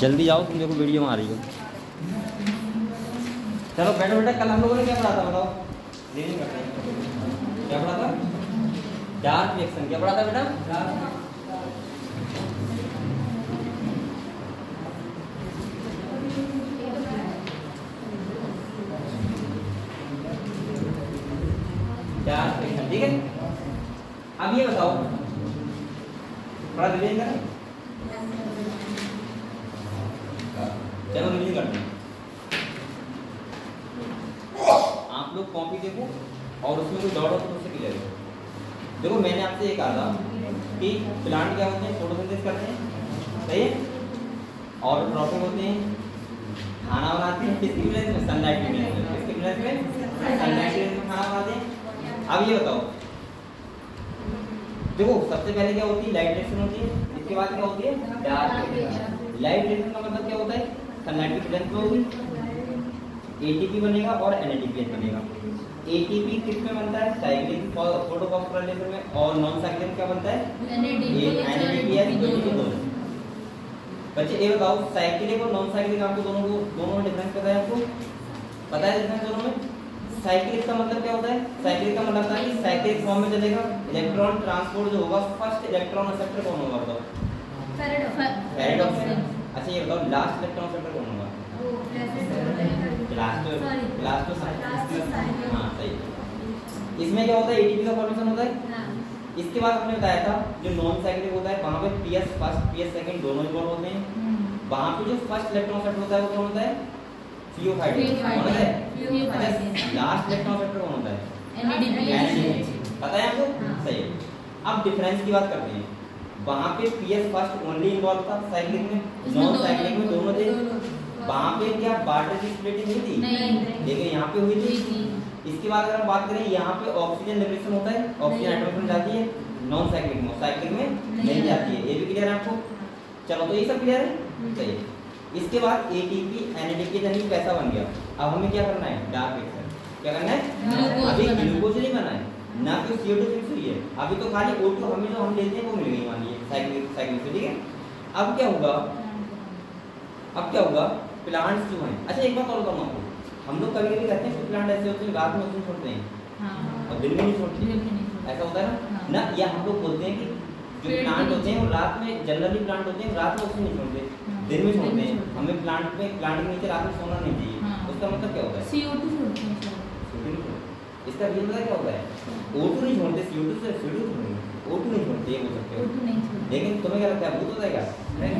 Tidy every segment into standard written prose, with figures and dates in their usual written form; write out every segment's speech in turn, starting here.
जल्दी जाओ, तुम देखो वीडियो में आ रही हो। चलो बैठो बेटा। कल हम लोगों ने क्या पढ़ा था बताओ? रीडिंग करते हैं। क्या पढ़ा था? Dark reaction. क्या पढ़ा था बेटा? डार्क रिएक्शन, ठीक है। अब ये बताओ, थोड़ा रिवीजन करें। चलो रिवीजन करते हैं। आप लोग कॉपी देखो और उसमें कोई डाउट हो तो उससे क्लियर करो। देखो मैंने आपसे ये कहा था कि प्लांट क्या होते हैं? फोटोसिंथेसिस करते हैं, सही है, और ट्रॉपिक होते हैं, खाना बनाते हैं। किसकी वजह से? सनलाइट की वजह से। किसकी वजह से? सनलाइट की वजह से खाना बनाते हैं। अब ये बताओ, देखो सबसे पहले क्या होती है? लाइट रिएक्शन होती है। इसके बाद क्या होती है? Dark reaction. लाइट रिएक्शन का मतलब क्या होता है? सनलाइट की प्रेजेंस में होगी, एटीपी बनेगा और एनएडीपीएच बनेगा। एटीपी किस में बनता है? साइक्लिक फोटोफॉस्फोराइलेशन में। और नॉन साइक्लिक क्या बनता है? एनएडीपीएच। दोनों बच्चे ये बताओ, साइक्लिक और नॉन साइक्लिक आपको दोनों में डिफरेंस पता है? आपको पता है डिफरेंस दोनों में? साइक्लिक का मतलब क्या होता है? साइक्लिक का मतलब होता है कि साइक्लिक फॉर्म में चलेगा। इलेक्ट्रॉन ट्रांसपोर्ट जो होगा, फर्स्ट इलेक्ट्रॉन एक्सेप्टर कौन होगा बताओ? पैराडॉक्स। अच्छा ये बताओ, लास्ट इलेक्ट्रॉन एक्सेप्टर कौन होगा? हाँ सही। इसमें क्या होता है? एटीपी का फॉर्मेशन होता है। इसके बाद हमने बताया था जो नॉन साइक्लिक होता है वहाँ पे पीएस फर्स्ट पीएस सेकंड दोनों इन्वॉल्व होते हैं। वहाँ पे जो फर्स्ट इलेक्ट्रॉन एक्सेप्टर होता है वो कौन होता है? CO5 कौन है? लास्ट इलेक्ट्रॉन एक्सेप्टर कौन होता है? एनएडीपीएच। पता है आपको? सही है। अब डिफरेंस की बात करते हैं। वहाँ पे पीएस फर्स्ट ओनली इन्वॉल्व था साइक्लिक में, नॉन साइक्लिक में दोनों थे। वहाँ पे क्या वाटर की स्प्लिटिंग हुई थी? नहीं। लेकिन यहाँ पे हुई थी। इसके बाद अगर हम बात करें, यहाँ पे ऑक्सीजन लिबरेशन होता है, ऑक्सीजन एटॉम में जाती है नॉन साइक्लिक में, साइक्लिक में नहीं जाती है। ये भी क्लियर है आपको? चलो तो ये सब क्लियर है, सही। इसके बाद एटीपी एनएडीपी यानी कैसा बन गया। अब हमें क्या करना है? Dark reaction. क्या करना है? अभी ग्लूकोज नहीं बना है, ना कि CO2 फिक्स हुई है। अभी तो खाली O2 हमें जो हम लेते हैं वो मिल गई, मानिए साइक्लिक से, ठीक है। अब क्या होगा? प्लांट्स जो हैं, अच्छा एक बात और बताऊँ आपको, हम लोग कभी कभी कहते हैं कि प्लांट ऐसे होते हैं रात में ऑक्सीजन छोड़ते हैं और दिन में नहीं छोड़ते, ऐसा होता है ना। या हम लोग बोलते हैं कि जो प्लांट होते हैं वो रात में, जनरली प्लांट होते हैं रात में ऑक्सीजन नहीं छोड़ते, दिन में छोड़ते हैं। हमें प्लांट के नीचे रात में सोना नहीं चाहिए। उसका मतलब क्या होता है? CO2 छोड़ते हैं। इसका रीजन पता क्या होता है? O2 नहीं छोड़ते, CO2 से CO2 छोड़ेंगे, O2 नहीं छोड़ते, ये बोल सकते हो। लेकिन तुम्हें क्या लगता है भूत होता है क्या? नहीं।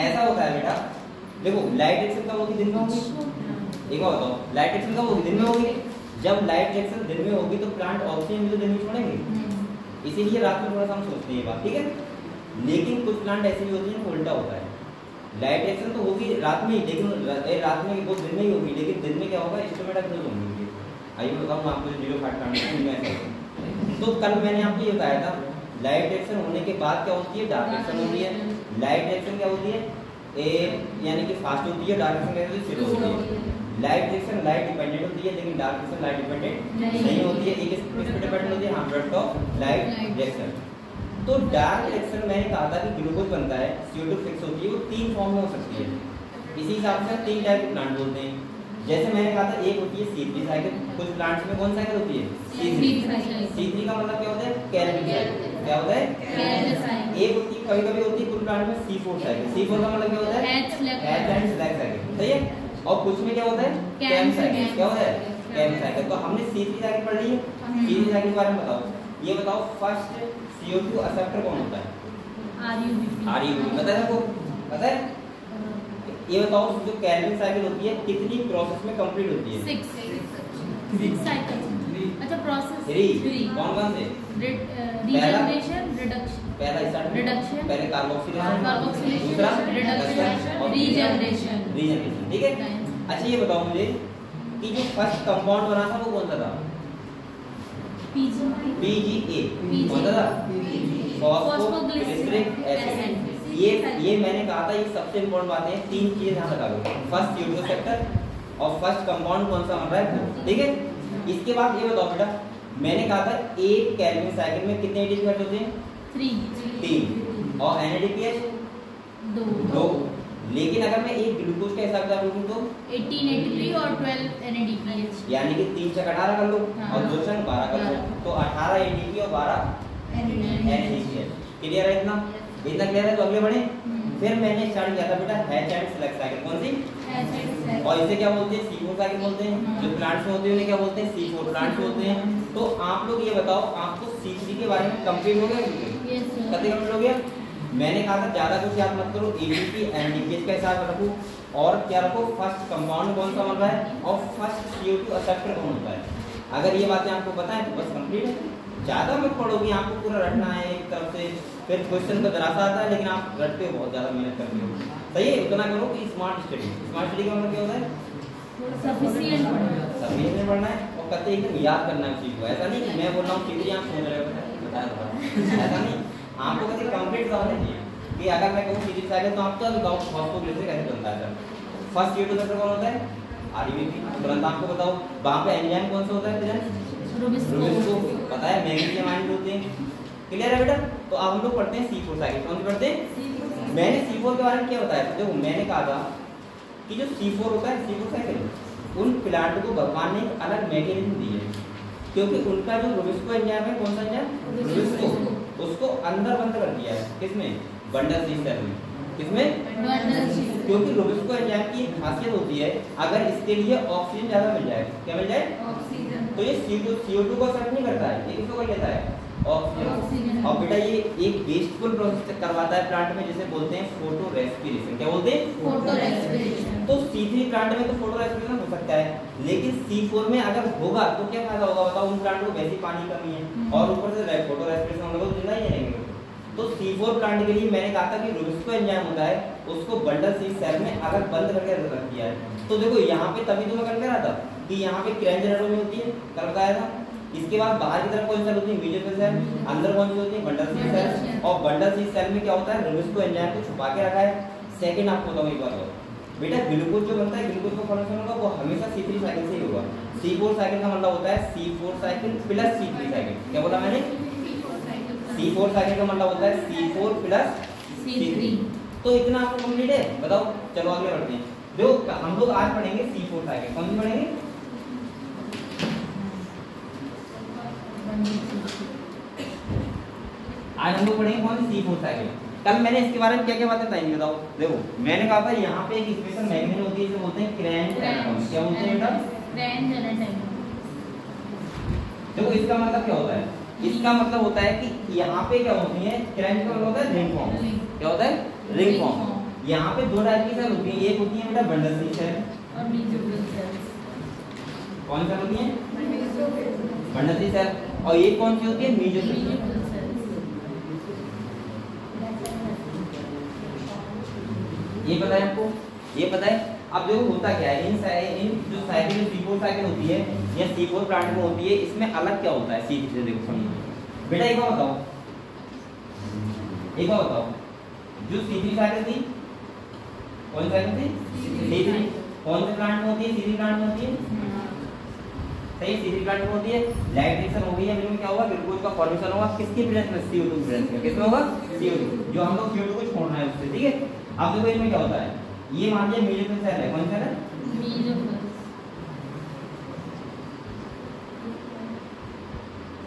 ऐसा होता है बेटा। देखो लाइट रिएक्शन कब होगी? दिन में होगी। एक बात बताओ, लाइट रिएक्शन कब होगी? दिन में होगी। जब लाइट रिएक्शन दिन में होगी तो प्लांट ऑक्सीजन भी तो दिन में छोड़ेंगे, इसीलिए रात में थोड़ा सा हम सोचते हैं ये बात, ठीक है। लेकिन कुछ प्लांट ऐसे भी होते हैं उल्टा होता है, लाइट रिएक्शन तो होगी रात में ही, लेकिन रात में वो दिन में ही होगी, लेकिन दिन में क्या होगा? स्टोमेटा क्लोज होंगे। आइए बताऊँ आपको 0.5 प्लांट। तो कल मैंने आपको ये बताया था लाइट रिएक्शन होने के बाद क्या होती है? डार्क रिएक्शन होती है। लाइट रिएक्शन क्या होती है? यानी कि फास्ट होती है, डार्क रिएक्शन क्या होती है? स्लो होती है। लाइट रिएक्शन लाइट डिपेंडेंट होती है, लेकिन डार्क रिएक्शन लाइट डिपेंडेंट नहीं होती है। एक किस पे डिपेंडेंट होती है? हाँ, प्रोडक्ट ऑफ लाइट रिएक्शन। तो डार्क रिएक्शन मैंने कहा था कि ग्लूकोज बनता है, CO2 फिक्स होती है, वो 3 फॉर्म में हो सकती है। इसी हिसाब से 3 टाइप के प्लांट बोलते हैं। जैसे मैंने कहा था एक होती है C3 साइकिल, कुछ प्लांट्स में कौन साइकिल होती है? C3 का मतलब क्या होता है? Calvin cycle. क्या होता है? एक होती है, कभी-कभी होती है कुछ प्लांट में C4 साइकिल। C4 का मतलब क्या होता है? H एंड स्लैग साइकिल, सही है। और कुछ में क्या होता है? CAM cycle. क्या होता है? CAM cycle. तो हमने C3 साइकिल पढ़ ली है। C3 साइकिल के बारे में बताओ। ये बताओ फर्स्ट CO2 एक्सेप्टर कौन होता है? RUBP। पता है आपको? पता है? ये बताओ जो कैल्विन साइकिल होती है कितनी प्रोसेस में कंप्लीट होती है? 6 साइकिल। अच्छा प्रोसेस 3 कौन से? Regeneration, reduction. पहला स्टार्ट रिडक्शन, पहले कार्बोक्सिलेशन, दूसरा रिडक्शन, रीजनरेशन, ठीक है। अच्छा ये बताओ मुझे कि जो फर्स्ट कंपाउंड बना था वो कौन सा था? PGA। कौन सा था? Phosphoglyceric acid. ये मैंने कहा था, ये सबसे इम्पोर्टेंट बात है। 3 चीजें ध्यान रखा करो, फर्स्ट CO2 एक्सेप्टर और फर्स्ट कंपाउंड कौन सा बन रहा है, ठीक है। इसके बाद ये बताओ बेटा, मैंने कहा था एक कैल्विन साइकिल में कितने एटीपी होते हैं? 3। और NADPH दो। लेकिन अगर मैं एक ग्लूकोज का हिसाब कर लूँ तो 18 ATP और 12 NADPH, यानी कि 3 से 18 कर लो और 2 से 12 कर लो, तो 18 ATP और 12 NADPH। क्लियर है इतना? इतना क्लियर है? तो अगले बढ़े। फिर मैंने स्टार्ट किया था बेटा हैच एंड सेलेक्ट साइकिल। कौन सी? और इसे क्या बोलते हैं? C4 साइकिल बोलते हैं। जो प्लांट्स में होते हैं उन्हें क्या बोलते हैं? C4 प्लांट्स होते हैं। तो आप लोग ये बताओ, आपको C3 के बारे में कंप्लीट हो गया? कते कंप्लीट हो गया? मैंने कहा था ज्यादा कुछ याद मत करो, ATP NADPH का हिसाब रखो और क्या रखो, फर्स्ट कंपाउंड कौन सा बन रहा है और फर्स्ट CO2 एक्सेप्टर कौन होता है। अगर ये बातें आपको पता है तो बस कंप्लीट है। ज्यादा मत पढ़ोगे, आपको पूरा रटना है एक तरफ से, फिर क्वेश्चन तो जरा सा आता है लेकिन आप रटते हो, बहुत ज्यादा मेहनत करते हो। सही है? उतना करो कि स्मार्ट स्टडी। स्मार्ट स्टडी का मतलब क्या होता है? सफिशिएंट पढ़ना है और कहते एकदम याद करना है चीज को। ऐसा नहीं कि मैं बोल रहा हूँ सीधे आप सुन रहे हो, बताया ऐसा नहीं, आपको कहते कंप्लीट का होना चाहिए कि अगर मैं कहूँ सीरीज साइकिल तो आप तो बताओ फॉस्फोग्लिसरिक कैसे बनता है। फर्स्ट CO2 एक्सेप्टर कौन होता है? RBP। तुरंत आपको बताओ वहाँ पे एंजाइम कौन सा होता है? रुबिस्को। पता है मैग्नीशियम आयन होते हैं। क्लियर है बेटा? तो अब हम लोग पढ़ते हैं C4 साइकिल। कौन सी पढ़ते हैं? मैंने C4 के बारे में क्या बताया था? देखो मैंने कहा था कि जो C4 होता है, C4 साइकिल, उन प्लांट को भगवान ने एक अलग मैकेनिज्म दी है, क्योंकि उनका जो रुबिस्को एंजाइम है, कौन सा एंजाइम? रुबिस्को, उसको अंदर बंद कर दिया है। किसमें? बंडल सी सेल में। किसमें? क्योंकि रुबिस्को एंजाइम की एक खासियत होती है, अगर इसके लिए ऑक्सीजन ज्यादा मिल जाए, क्या मिल जाए? ऑक्सीजन। तो ये CO2 को एक्सेप्ट नहीं करता है, ये किसको कर लेता है? ऑक्सीजन। और बेटा ये एक वेस्टफुल प्रोसेस करवाता है प्लांट में, जिसे बोलते हैं फोटो रेस्पिरेशन। क्या बोलते हैं? Photo respiration. तो C3 प्लांट में तो फोटो रेस्पिरेशन हो सकता है, लेकिन C4 में अगर होगा तो क्या फायदा होगा बताओ? उन प्लांट को वैसी पानी कमी है और ऊपर से फोटो रेस्पिरेशन होगा तो जिंदा ही रहेंगे। तो C4 प्लांट के लिए मैंने कहा था कि रुबिस्को एंजाइम होता है, उसको बंडल सी सेल में अलग बंद करके रख दिया है। तो देखो यहाँ पे तभी तो मैं कर रहा था कि यहाँ पे क्रेंज में होती है, कर बताया था। इसके बाद बाहर की तरफ कौन सी सेल होती है? Mesophyll cell. अंदर कौन सी होती है? Bundle sheath cell. और बंडल सी सेल में क्या होता है? रुबिस्को एंजाइम को छुपा के रखा है। सेकंड आपको बताऊं एक बात और, बेटा ग्लूकोज जो बनता है, ग्लूकोज का फॉर्मेशन होगा वो हमेशा C3 साइकिल से ही होगा। C4 साइकिल का मतलब होता है C4 cycle plus C3 cycle. क्या बोला मैंने? C4 साइकिल का मतलब होता है C4 प्लस C3। तो इतना आपको कंप्लीट है? बताओ, चलो आगे बढ़ते हैं। देखो हम लोग आज पढ़ेंगे C4 साइकिल। कौन सी पढ़ेंगे? आज हम लोग पढ़ेंगे कौन सी? C4 cycle. कल मैंने इसके बारे में क्या क्या बातें बताई बताओ। देखो मैंने कहा था यहाँ पे एक स्पेशल मैग्नेट होती है जिसे बोलते हैं क्रेंज एनाटॉमी। क्या बोलते हैं बेटा? क्रेंज एनाटॉमी। देखो इसका मतलब क्या होता है? इसका मतलब होता है कि यहाँ पे क्या होती है? क्रेंज का मतलब होता है रिंग फॉर्म। क्या होता है? Ring form. यहाँ पे दो टाइप की सेल होती है, एक होती है बेटा बंडल सी सेल और मेसोफिल सेल। कौन सी होती है? Bundle sheath cell. और एक कौन सी होती है? Mesophyll cell. ये पता है आपको? ये पता है? अब देखो होता क्या है, इन जो साइकिल C4 साइकिल होती है या C4 प्लांट में होती है, इसमें अलग क्या होता है C3 से? देखो समझो बेटा, एक बार बताओ, जो C3 साइकिल थी, कौन सी साइकिल थी? C3। कौन से प्लांट में होती है? C3 प्लांट में होती है। सही, C3 प्लांट में होती है। लाइट रिएक्शन हो गई है, में क्या होगा? ग्लूकोज का फॉर्मेशन होगा। किसकी प्रेजेंस में? CO2 की प्रेजेंस में। किसमें होगा? CO2। जो हम लोग CO2 को छोड़ना है उससे, ठीक है। अब देखो इसमें क्या होता है, ये मान लीजिए मेसोफिल सेल है। कौन सा है? मेसोफिल।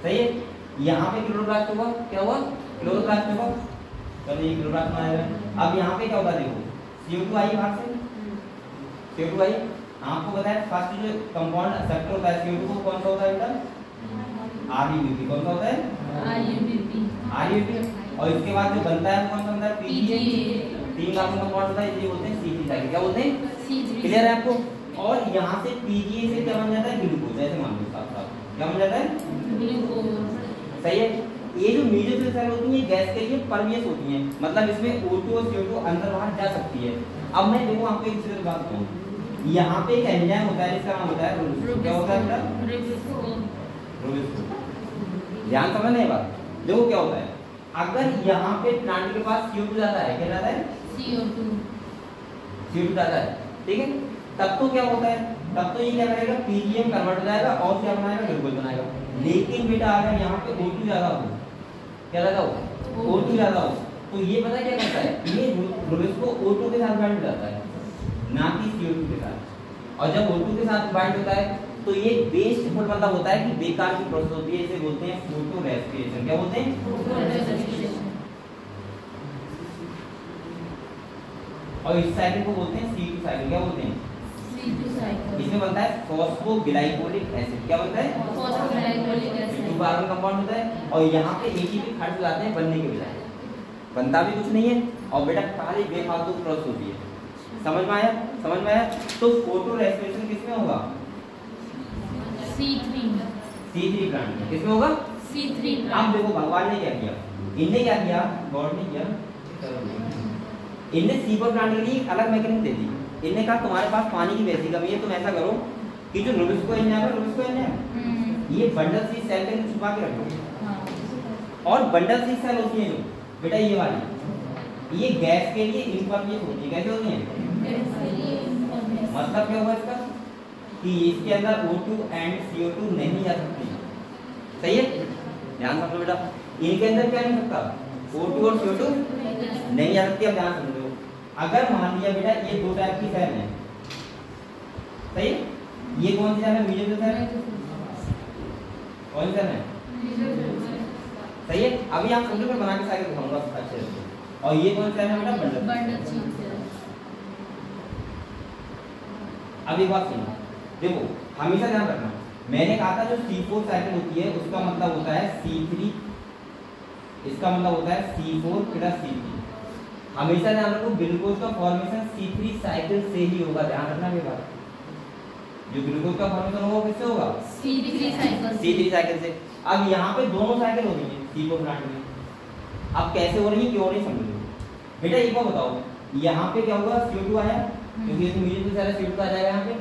सही है। यहाँ पे क्लोरोप्लास्ट होगा। क्या हुआ? क्लोरोप्लास्ट होगा। चलो ये क्लोरोप्लास्ट में आएगा। अब यहाँ पे क्या होता है? देखो CO2 आई बाहर से, CO2 आई। आपको बताया फर्स्ट जो कंपाउंड एक्सेप्टर होता है CO2 को, कौन सा होता है बेटा? RBP। कौन सा होता है? RBP। और इसके बाद जो बनता है कौन सा बनता है? PGA। 3 कार्बन कंपाउंड होता है, ये बोलते हैं C3 साइकिल। क्या बोलते हैं? क्लियर है आपको? और यहाँ से PGA से क्या बन जाता है? ग्लूकोज। ऐसे मान लो साथ साथ क्या बन जाता है? ग्लूकोज। सही है। ये जो मेसोफिल सेल होती है गैस के लिए परवियस होती हैं, मतलब इसमें O2 और CO2 अंदर बाहर जा सकती है। अब मैं देखो आपको एक सीधी बात कहूँ, यहाँ पे एक एंजाइम होता है जिसका नाम होता है रुबिस्को। क्या होता है बेटा? रुबिस्को। ध्यान समझने बात। देखो क्या होता है, अगर यहाँ पे प्लांट के पास CO2 ज्यादा है, क्या ज्यादा है? CO2 ज्यादा है, ठीक है। तब तो क्या होता है? तब तो ये क्या करेगा? PGM कन्वर्ट हो जाएगा और क्या बनाएगा? ग्लूकोज बनाएगा। लेकिन बेटा अगर यहाँ पे O2 ज्यादा हो, क्या ज्यादा हो? O2 ज्यादा हो, तो ये पता क्या करता है, ये रूबिक्स को O2 के साथ बाइंड हो जाता है, ना कि CO2 के साथ। और जब O2 के साथ बाइंड होता है तो ये वेस्टफुल मतलब होता है कि बेकार की प्रोसेस होती है, इसे बोलते हैं फोटो रेस्पिरेशन। क्या बोलते हैं? और इस साइकिल को बोलते हैं C2 साइकिल। क्या बोलते हैं? C2 cycle. इसमें बनता है फॉस्फोग्लाइकोलिक एसिड। क्या बनता है? फॉस्फोग्लाइकोलिक एसिड। 2 कार्बन कंपाउंड होता है और यहाँ पे ATP खर्च जाते हैं बनने के बजाय, बनता भी कुछ नहीं है और बेटा खाली बेफालतू प्रोसेस होती है। समझ में आया? समझ में आया? तो फोटो रेस्पिरेशन किसमें होगा? C3 प्लांट में। किसमें होगा? C3 plant. अब देखो भगवान ने क्या किया, इनने क्या किया, गॉड ने किया, इनने C4 प्लांट के लिए अलग मैकेनिज्म दे दी। इनने कहा तुम्हारे पास पानी की वैसी कमी है, तुम ऐसा करो कि जो रूबिक्स को एंजाइम ये बंडल सी सेल के अंदर छुपा के रखो। और बंडल सी सेल होती है जो बेटा ये वाली, ये गैस के लिए इम्परवियस होती है। कैसे होती है? मतलब क्या हुआ इसका कि इसके अंदर O2 एंड CO2 नहीं जा सकती। सही है? ध्यान समझो बेटा, इनके अंदर क्या नहीं सकता, O2 और CO2 नहीं जा सकती। अब ध्यान समझो, अगर मान लिया बेटा ये 2 टाइप की सेल है, सही है? ये कौन सी सेल है? मीजो सेल है। कौन सी सेल है? सही है? अभी आप समझो, मैं बना के साइकिल दिखाऊंगा अच्छे से। और ये कौन सा है बेटा? Bundle cell. अब एक बात सुनो, देखो हमेशा ध्यान रखना, मैंने कहा था जो C4 साइकिल होती है उसका मतलब होता है C3, इसका मतलब होता है C4 प्लस C3। हमेशा ध्यान रखो ग्लूकोज का फॉर्मेशन C3 साइकिल से ही होगा। ध्यान रखना ये बात, जो ग्लूकोज का फॉर्मेशन होगा किससे होगा? C3 साइकिल से। अब यहाँ पे दोनों साइकिल हो रही है C4 प्लांट में। अब कैसे हो रही है, क्यों नहीं समझो बेटा, एक बार बताओ, यहाँ पे क्या होगा? CO2 आया, क्योंकि इसमें मीडियम से सारा CO2 आ जाएगा यहाँ पे।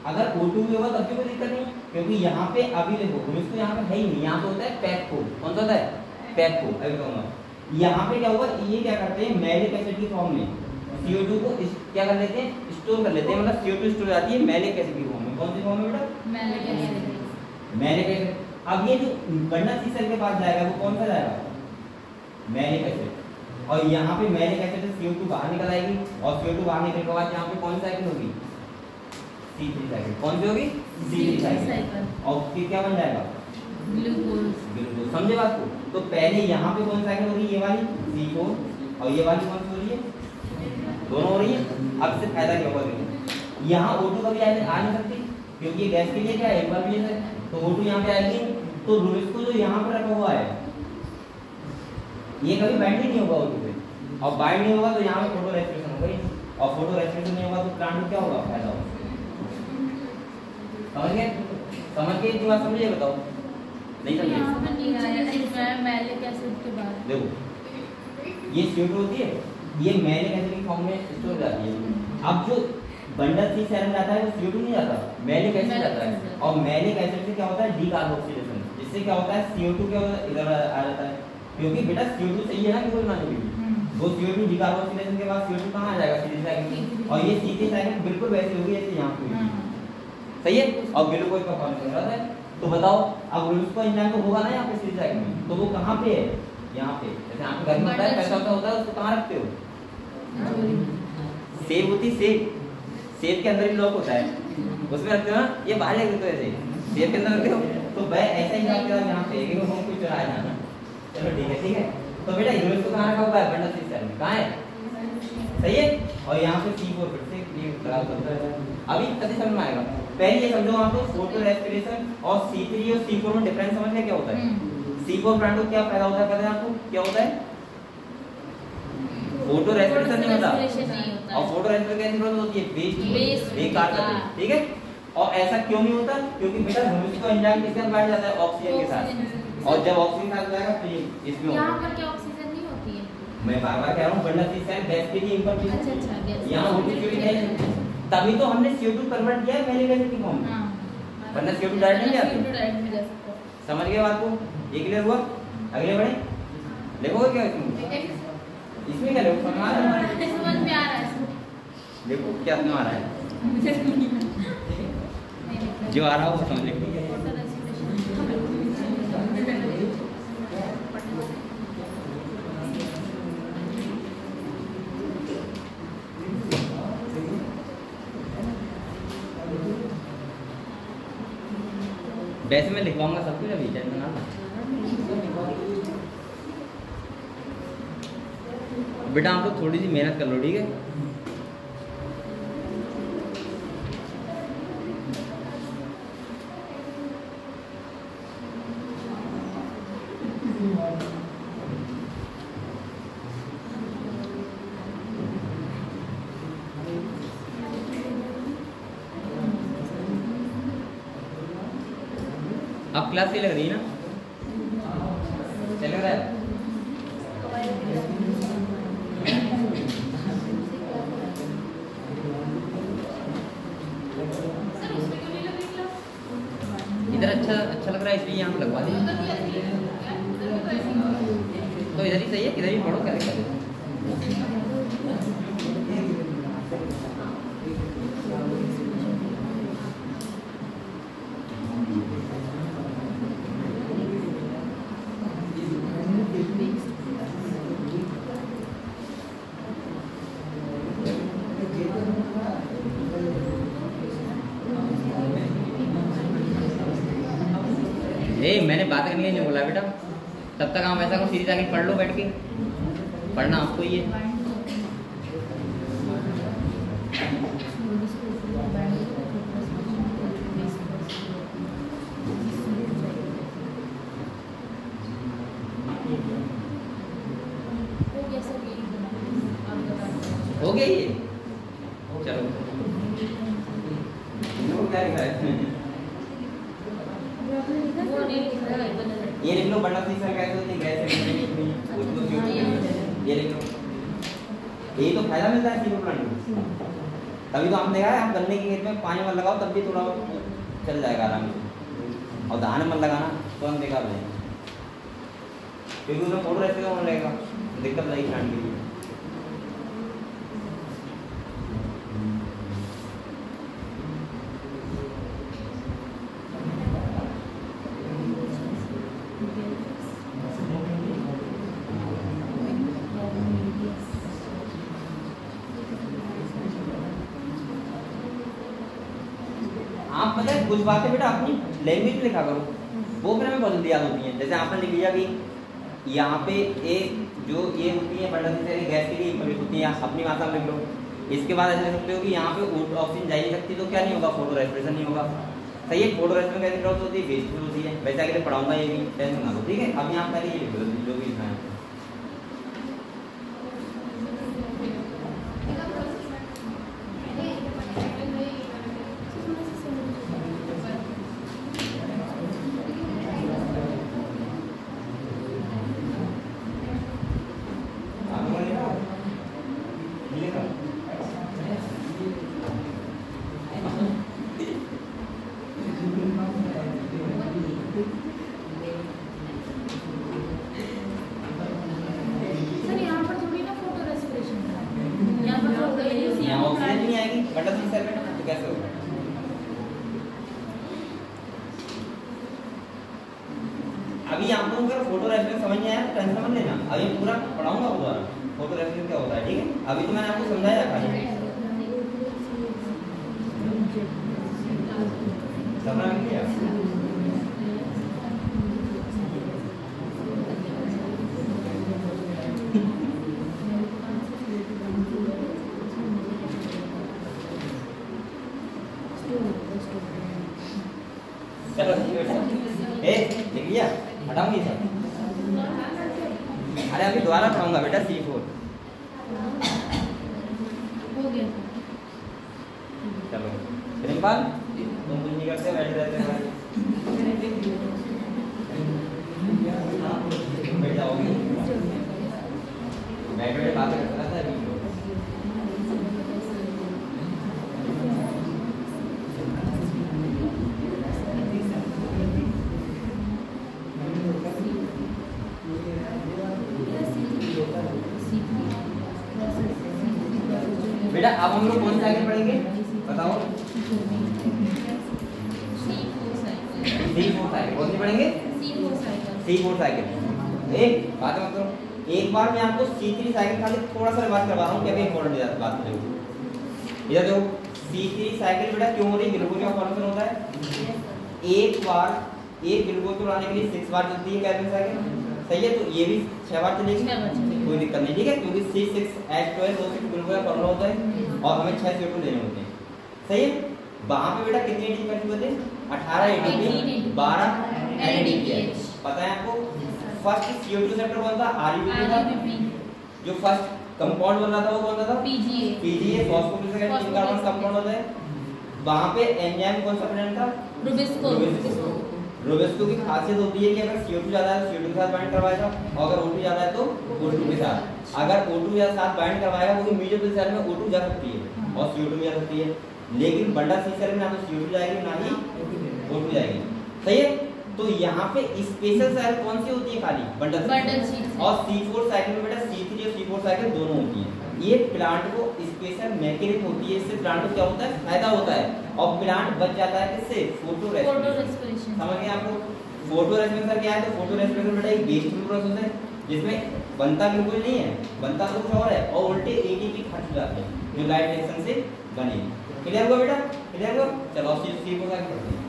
अगर O2 भी होगा तब भी कोई दिक्कत नहीं, क्योंकि यहाँ पे अभी देखो रूबिक्स तो यहाँ पे है ही नहीं, यहाँ पे होता है पैकको। कौन सा होता है? पैकको। अभी कहूँगा यहाँ पे क्या होगा, ये क्या करते हैं मैलिक एसिड की फॉर्म में CO2 को क्या कर लेते हैं, स्टोर कर लेते हैं। मतलब CO2 स्टोर जाती है मैलिक एसिड की फॉर्म में। कौन सी फॉर्म में बेटा? Malic acid. अब ये जो बंडल सी सेल के पास जाएगा वो कौन सा जाएगा? Malic acid. और यहाँ पे मैलिक एसिड से CO2 बाहर निकल आएगी और CO2 बाहर निकलने के बाद यहाँ पे कौन सी साइकिल होगी? C3 cycle. कौन सी होगी? C3 cycle. और फिर क्या बन जाएगा? ग्लूकोज। समझे बात को? तो पहले यहाँ पे कौन सी साइकिल होगी? ये वाली C4, और ये वाली कौन सी हो रही है? दोनों हो रही है। अब से फायदा क्या होगा, यहाँ O2 कभी आ नहीं सकती क्योंकि ये गैस के लिए क्या है, इम्परवियस है, तो O2 यहाँ पे आएगी। तो रूबिक्स को जो यहाँ पर रखा हुआ है ये कभी बाइंड ही नहीं होगा O2 पे, और बाइंड नहीं होगा तो यहाँ पे फोटो रेस्पिरेशन होगा ही, और फोटो रेस्पिरेशन नहीं होगा तो प्लांट में क्या होगा, फायदा होगा। समझ गए? समझ के एक बात समझिए, बताओ नहीं समझे? मैलिक एसिड के बाद देखो ये CO2 होती है, ये मैलिक एसिड की फॉर्म में स्टोर हो जाती है। अब जो बंडल सी सेल में जाता है वो CO2 नहीं जाता, मैलिक एसिड जाता है। और मैलिक एसिड से क्या होता है, डीकार्बोक्सिलेशन, जिससे क्या होता है CO2 क्या होता है, इधर आ जाता है। क्योंकि बेटा CO2 चाहिए ना कि ना चाहिए, वो CO2 डीकार्बोक्सिलेशन के बाद CO2 कहाँ आ जाएगा, C3 साइकिल। और ये C3 साइकिल बिल्कुल वैसी होगी जैसे यहाँ पे, सही है। और ग्लूकोज का फॉर्मेशन हो रहा है। तो बताओ अब रूबिक्स को एंजाइम तो होगा ना यहाँ पे C3 साइकिल में, तो वो कहाँ पे है, यहाँ पे। जैसे यहाँ पे घर में होता है, पैसा होता है, उसको कहाँ रखते हो, सेब होती, सेब के अंदर भी लॉक होता है, उसमें रखते हो ना, ये बाहर रख देते हो ऐसे, सेब के अंदर रखते हो। तो वह ऐसा ही रखते हो यहाँ पे, कि वो कुछ चुराया जाना। चलो ठीक है, ठीक है। तो बेटा रूबिक्स को कहाँ रखा हुआ है, बंडल सी सेल में, कहाँ है, सही है। और यहाँ पे C4 फिर से ये लगा होता है। अभी कैसे समझ में आएगा, पहले ये समझो आप लोग फोटो रेस्पिरेशन और C3 और C4 में डिफरेंस समझ में क्या होता है। C4 प्लांट को क्या फायदा होता है, पता है आपको क्या होता है, फोटो रेस्पिरेशन नहीं होता, और फोटो रेस्पिरेशन कैसी प्रोसेस होती है, वेस्ट बेकार करती है, ठीक है। और ऐसा क्यों नहीं होता, क्योंकि बेटा रूबिक्स को एंजाइम किसके साथ बांट जाता है, ऑक्सीजन के साथ। और जब ऑक्सीजन साथ जाएगा तो इसमें यहाँ पर क्या ऑक्सीजन नहीं होती है, मैं बार-बार कह रहा हूँ, बंडल सी सेल गैस के लिए इम्पोर्टेंट। अच्छा, यहाँ O2 है, तभी तो हमने CO2 कन्वर्ट किया है मैलिक एसिड की फॉर्म में, वरना CO2 डायरेक्ट नहीं जाती। समझ गए बात को, ये क्लियर हुआ। अगले बढ़े, देखोगे क्या इसमें क्या देखो, समझ में आ रहा है, देखो क्या समझ आ रहा है, जो आ रहा हो वो समझ लो। वैसे मैं लिखवाऊंगा सब कुछ अभी, टेंशन ना लो। बेटा आप लोग थोड़ी सी मेहनत कर लो, ठीक है? अब क्लास से लग रही है ना? चल रहा है? इधर अच्छा लग रहा है इसलिए यहाँ पे लगवा दिया। तो इधर ही सही है, इधर ही पढ़ो, क्या दिक्कत है? मैंने बात करने के लिए नहीं बोला बेटा, तब तक आप ऐसा को सीरीज आगे पढ़ लो बैठ के, पढ़ना आपको ही है। हो गया ये, चलो क्या लिखा है? ये लिख लो, बड़ा सीसा कैसे होती है, कैसे ये लिख लो। यही तो फायदा मिलता है सीरो प्लांट में। तभी तो हम देखा है, हम गन्ने के खेत में पानी मत लगाओ तब भी थोड़ा चल जाएगा आराम से, और धान मत लगाना तो हम देखा भाई, क्योंकि उसमें फोटो रहते तो होने लगेगा, दिक्कत नहीं प्लांट के लिए। आप पता है कुछ बातें बेटा अपनी लैंग्वेज में लिखा करो, वो फिर हमें बहुत जल्दी याद होती हैं। जैसे आपने लिख लिया कि यहाँ पे एक जो ये होती है बंडल से गैस के लिए इक्विवेलेंट होती है, अपनी भाषा में लिख लो। इसके बाद ऐसे लिख सकते हो कि यहाँ पे ऑक्सीजन जा नहीं सकती तो क्या नहीं होगा, फोटो रेस्पिरेशन नहीं होगा। सही है, फोटो रेस्पिरेशन कैसे ग्रोथ होती है, वेस्टफुल होती है। वैसे आगे पढ़ाऊंगा ये भी, टेंशन ना लो, ठीक है? अब यहाँ पहले ये लिख लो जो भी लिखा है। अभी आपको अगर फोटो रेफरेंस समझ नहीं आया तो टेंशन मत लेना, अभी पूरा पढ़ाऊंगा वो दोबारा फोटो रेफरेंस क्या होता है, ठीक है? अभी तो मैंने आपको समझाया खाली, समझ में नहीं आया? चलो लिख लिया, हटाऊंगी सब। अरे अभी दोबारा पढ़ाऊंगा बेटा C4। चलो प्रिंसिपल तुम कुछ नहीं करते, बैठे रहते हैं, बैठ जाओगे, बैठे बैठे बातें करते रहता है। बेटा अब हम लोग कौन सा आगे पढ़ेंगे बताओ? C4 साइकिल कौन सी पढ़ेंगे? C4 cycle. एक बात मत करो, एक बार मैं आपको C3 साइकिल खाली थोड़ा सा बात करवा रहा हूँ, क्या इंपॉर्टेंट बात करेंगे। इधर देखो C3 साइकिल बेटा क्यों हो रही है, ग्लूकोज का फॉर्मेशन होता है। एक बार एक ग्लूकोज को लाने के लिए 6 बार चलती है केल्विन साइकिल, सही है। तो ये भी 6 बार चलेगी, कोई दिक्कत नहीं, ठीक है, क्योंकि C6H12 O6 ग्लूकोज का फॉर्मूला होता है और हमें 6 CO2 लेने होते हैं, सही है। वहां पे बेटा कितने एटीपी कैसे होते हैं? 18 एटीपी 12 NADPH। पता है आपको फर्स्ट CO2 रिसेप्टर कौन था? RUBP था। जो फर्स्ट कंपाउंड बन रहा था वो कौन सा था? PGA फॉस्फोग्लिसराइड 3 कार्बन कंपाउंड होता है। वहां पे एंजाइम कौन सा प्रेजेंट था? रुबिस्को की खासियत होती है कि अगर CO2 ज्यादा है तो CO2 के साथ बाइंड करवाएगा और अगर O2 ज्यादा है तो O2 के साथ। अगर O2 के साथ बाइंड करवाएगा वो इमीडिएट सेल में O2 जा सकती है और CO2 भी जा सकती है, लेकिन बंडल सी सेल में ना तो CO2 जाएगी ना ही O2 जाएगी, सही है। तो यहाँ पे स्पेशल साइकिल कौन सी होती है? खाली बंडल सी। और C4 साइकिल में बेटा C3 और C4 साइकिल दोनों होती है। ये प्लांट को स्पेशल मैकेनिज्म होती है, इससे प्लांट को क्या होता है? फायदा होता है और प्लांट बच जाता है किससे? Photo respiration. समझ गए आपको? फोटो रेस्पिरेशन क्या है? तो फोटो रेस्पिरेशन बेटा एक वेस्ट प्रोसेस है जिसमें बनता ग्लूकोज नहीं है, बनता कुछ और है और उल्टे एटीपी खर्च जाते हैं जो लाइट रिएक्शन से बनेगी। क्लियर हुआ बेटा? क्लियर हुआ? चलो C4 साइकिल पढ़ते हैं।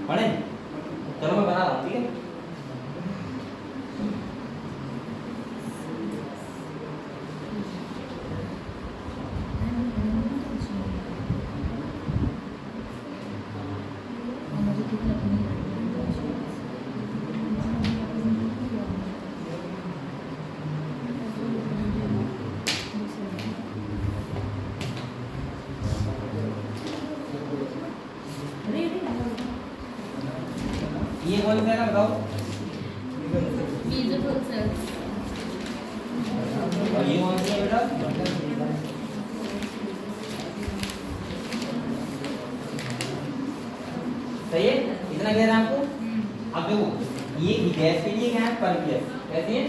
पढ़े? चलो मैं बना रहा हूँ, ठीक है। ये कौन सा है ना बताओ? Beautiful cells। और ये कौन सा है बेटा? सही है, इतना क्लियर है आपको? अब देखो ये गैस के लिए क्या है? पर गैस कैसी है?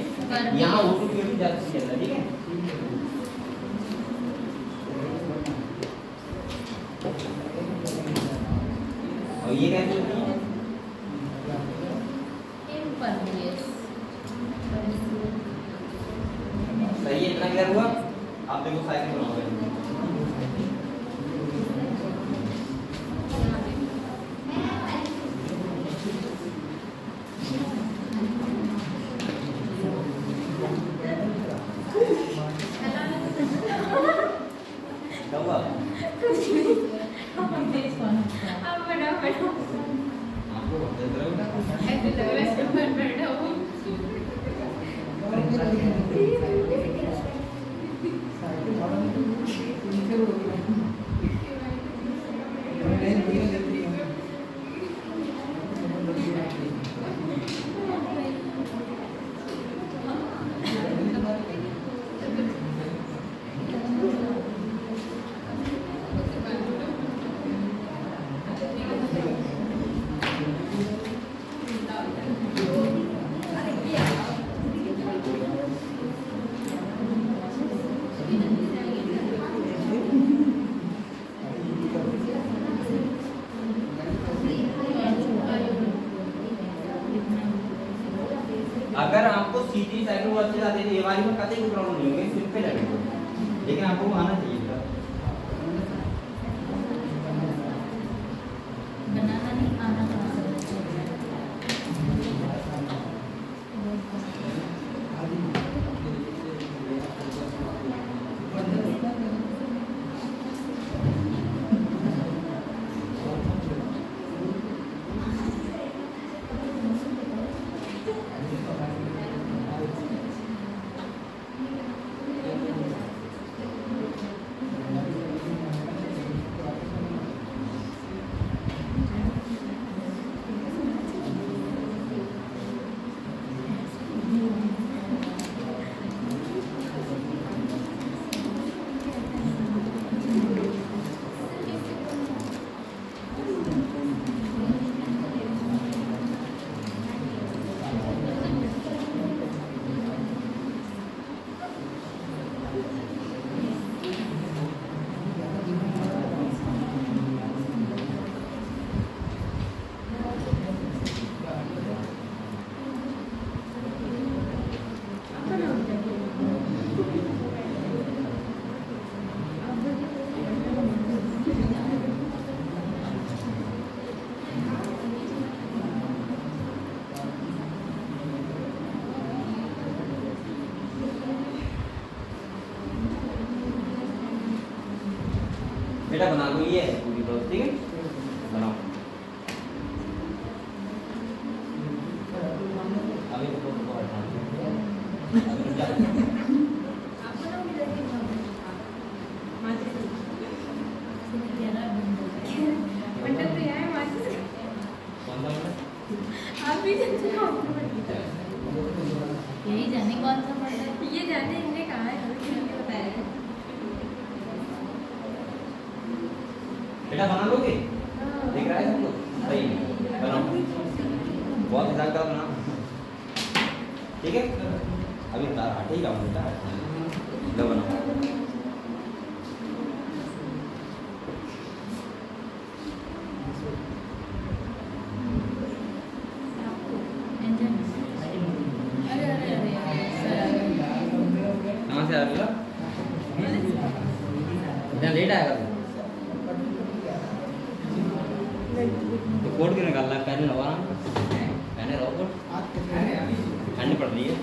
यहाँ O2 की वैल्यू ज्यादा चल रहा है, ठीक है। और ये कैसे होती है? सही है, इतना क्लियर हुआ? आप देखो साइकिल बनाओगे। क्या हुआ? आपको बता दे रहा हूँ। ऐसे लग रहा है कि मैं बैठा हूँ। अगर आपको C3 साइकिल अच्छे से आते हैं तो ये वाली में कतई कोई प्रॉब्लम नहीं होगी, सिंपल है, लेकिन आपको वो आना चाहिए था। बनाना नहीं आना चाहिए। बेटा बना लो, ये है पूरी प्रोसेस, ठीक है, बनाओ। अभी तो यही जाने कौन सा पढ़ रहा है, ये जाने इनने कहा है, हमें क्यों नहीं बताया है। बेटा बना लोगे? देख रहा है सब लोग? सही है, बनाओ, बहुत हिसाब का बनाओ, ठीक है। अभी हटे ही रहा हूँ बेटा, लो बनाओ। अरे अरे अरे कहाँ से आ रहा है? इतना लेट आएगा तो कोड क्यों निकालना है? पहले रहो ना, पहले रहो कोड, ठंड पड़ रही है।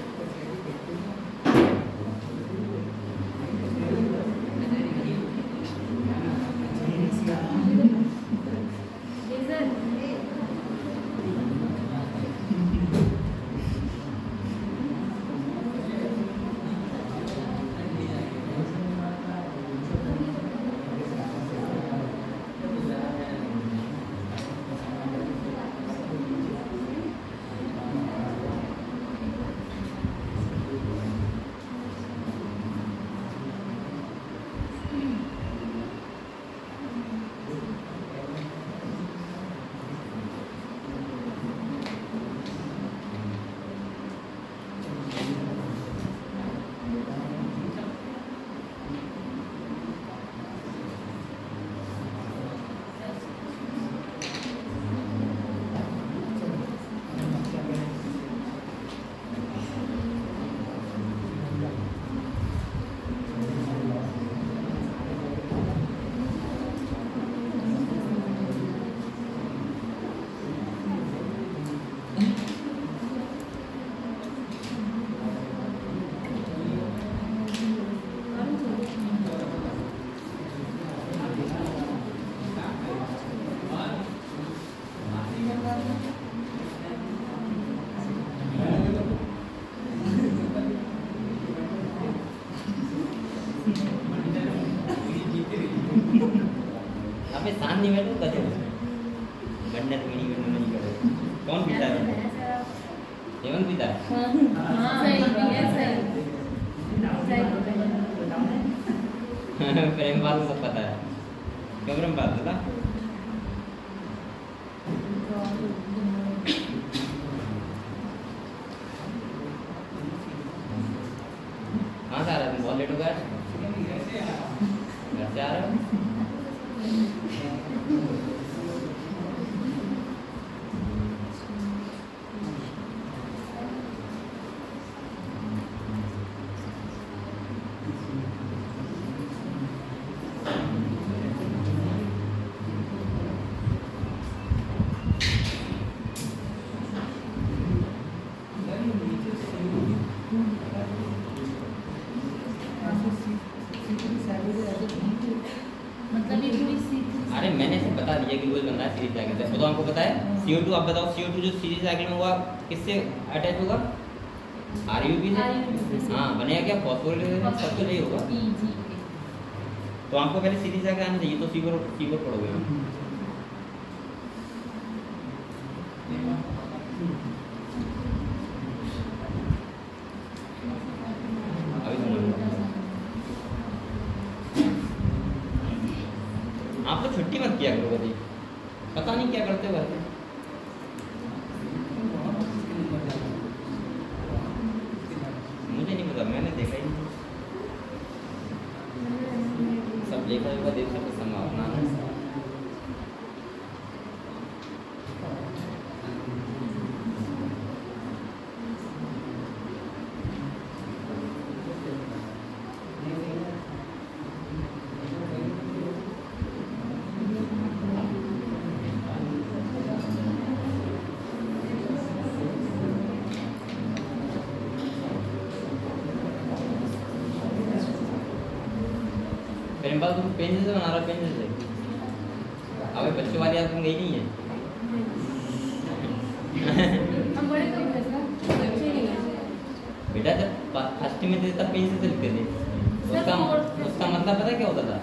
अबे शांत नहीं बैठो, कैसे गन्नत मीनी गन्नत नहीं करे। कौन पीता है? हेमंत पीता है? हाँ सही है, सही प्रेम बात सब पता है, क्यों प्रेम बात था? कहाँ से आ रहा है? तुम बहुत लेट हो गया, घर से आ रहे हो? मतलब ये पूरी सीधी। अरे मैंने सिर्फ बता दिया कि रोज बनना है सीरीज साइकिल, तो आपको पता है CO2, आप बताओ CO2 जो सीरीज साइकिल में होगा किससे अटैच होगा? RUB से। हाँ बनेगा क्या? फॉस्फोरेट सब तो नहीं होगा। तो आपको पहले सीरीज साइकिल आना चाहिए, तो C4 पढ़ोगे। आप तो छुट्टी मत किया करो कभी, पता नहीं क्या करते हो घर में। मुझे नहीं पता, मैंने देखा ही नहीं। सब देखा होगा, देख सकते संभावना है। पेन से बना रहा, पेन से बच्चों वाली आदत गई नहीं है। हम बड़े कम है सर, बच्चे नहीं है। बेटा जब फर्स्ट में थे तब पेंसिल से लिखते थे, उसका मतलब पता क्या होता था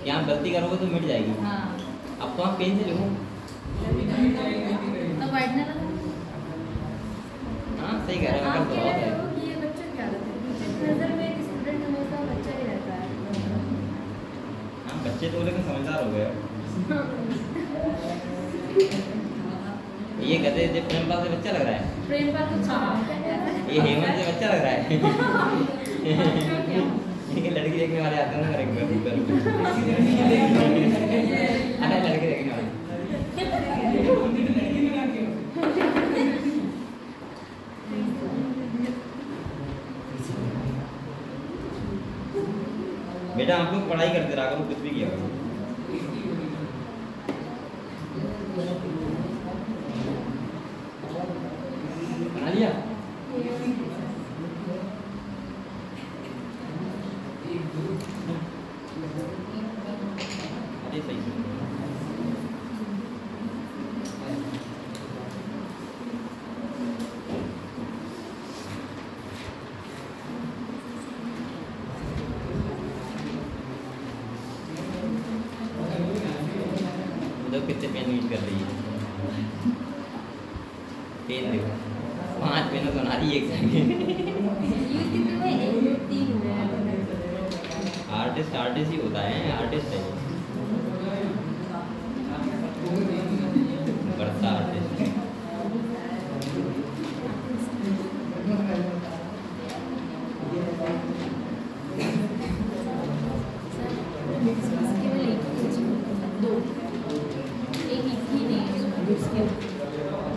कि आप गलती करोगे तो मिट जाएगी। हाँ अब तो आप पेन से लिखो। तो वाइटनर हाँ सही कह रहे हो, आप अकल तो कह बहुत रहे है। हो कि ये बच्चों की आदत है, नजर में एक स्टूडेंट हमेशा बच्चा ही रहता है। हाँ बच्चे तो लेकिन समझदार हो गए। ये कहते थे प्रेमपाल से बच्चा लग रहा है, प्रेम का कुछ ये हेमंत से बच्चा लग रहा है। ये लड़की देखने वाले आते हैं ना, अरे लड़की देखने वाले। बेटा आप लोग पढ़ाई करते रहा करो, कुछ भी किया करो। बना लिया? अरे सही से। तो कितने पेन यूज कर रही है? पेन देखो, 5 पेनों बना रही है एक साथ। आर्टिस्ट आर्टिस्ट ही होता है, आर्टिस्ट है बरसा आर्टिस्ट।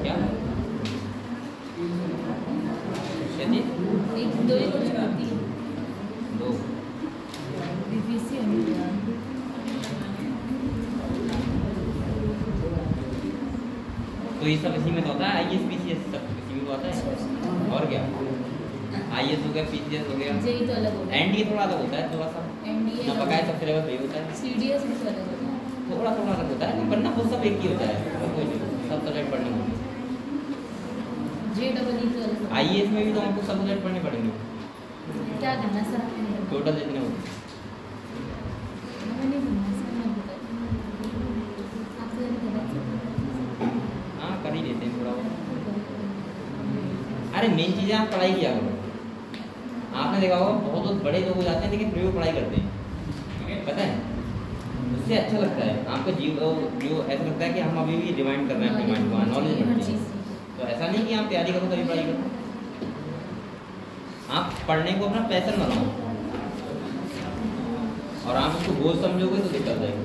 क्या चलिए दो तो ये सब इसी में तो होता है, IAS PCS सब इसी में तो आता है। और क्या IAS हो गया, PCS हो गया, जेई तो अलग होता है, NDA थोड़ा अलग होता है, थोड़ा सा एनडीए ना पकाए सब सिलेबस वही होता है, सीडीएस भी तो अलग होता है। थोड़ा थोड़ा अलग होता है, वरना वो सब एक ही होता है, कोई नहीं, सब सब्जेक्ट पढ़ने होंगे। JEE तो अलग होता है। IAS में भी तो हमको सब सब्जेक्ट पढ़ने पड़ेंगे, क्या करना सर? टोटल जितने होते। हमें नहीं करना सर, मैं बताती हूँ आपको नहीं करना। हाँ कर ही लेते हैं थोड़ा बहुत। अरे मेन चीज़ें आप पढ़ाई किया करो। आपने देखा होगा बहुत बड़े लोग हो जाते हैं लेकिन फिर भी पढ़ाई करते हैं, पता है उससे अच्छा लगता है आपको जो ऐसा लगता है कि हम अभी भी रिमाइंड कर रहे हैं अपने माइंड को, नॉलेज बढ़ती है। तो ऐसा नहीं कि आप तैयारी करो तभी पढ़ाई करो, आप पढ़ने को अपना पैशन बनाओ और आप उसको बोझ समझोगे तो दिक्कत आएगी।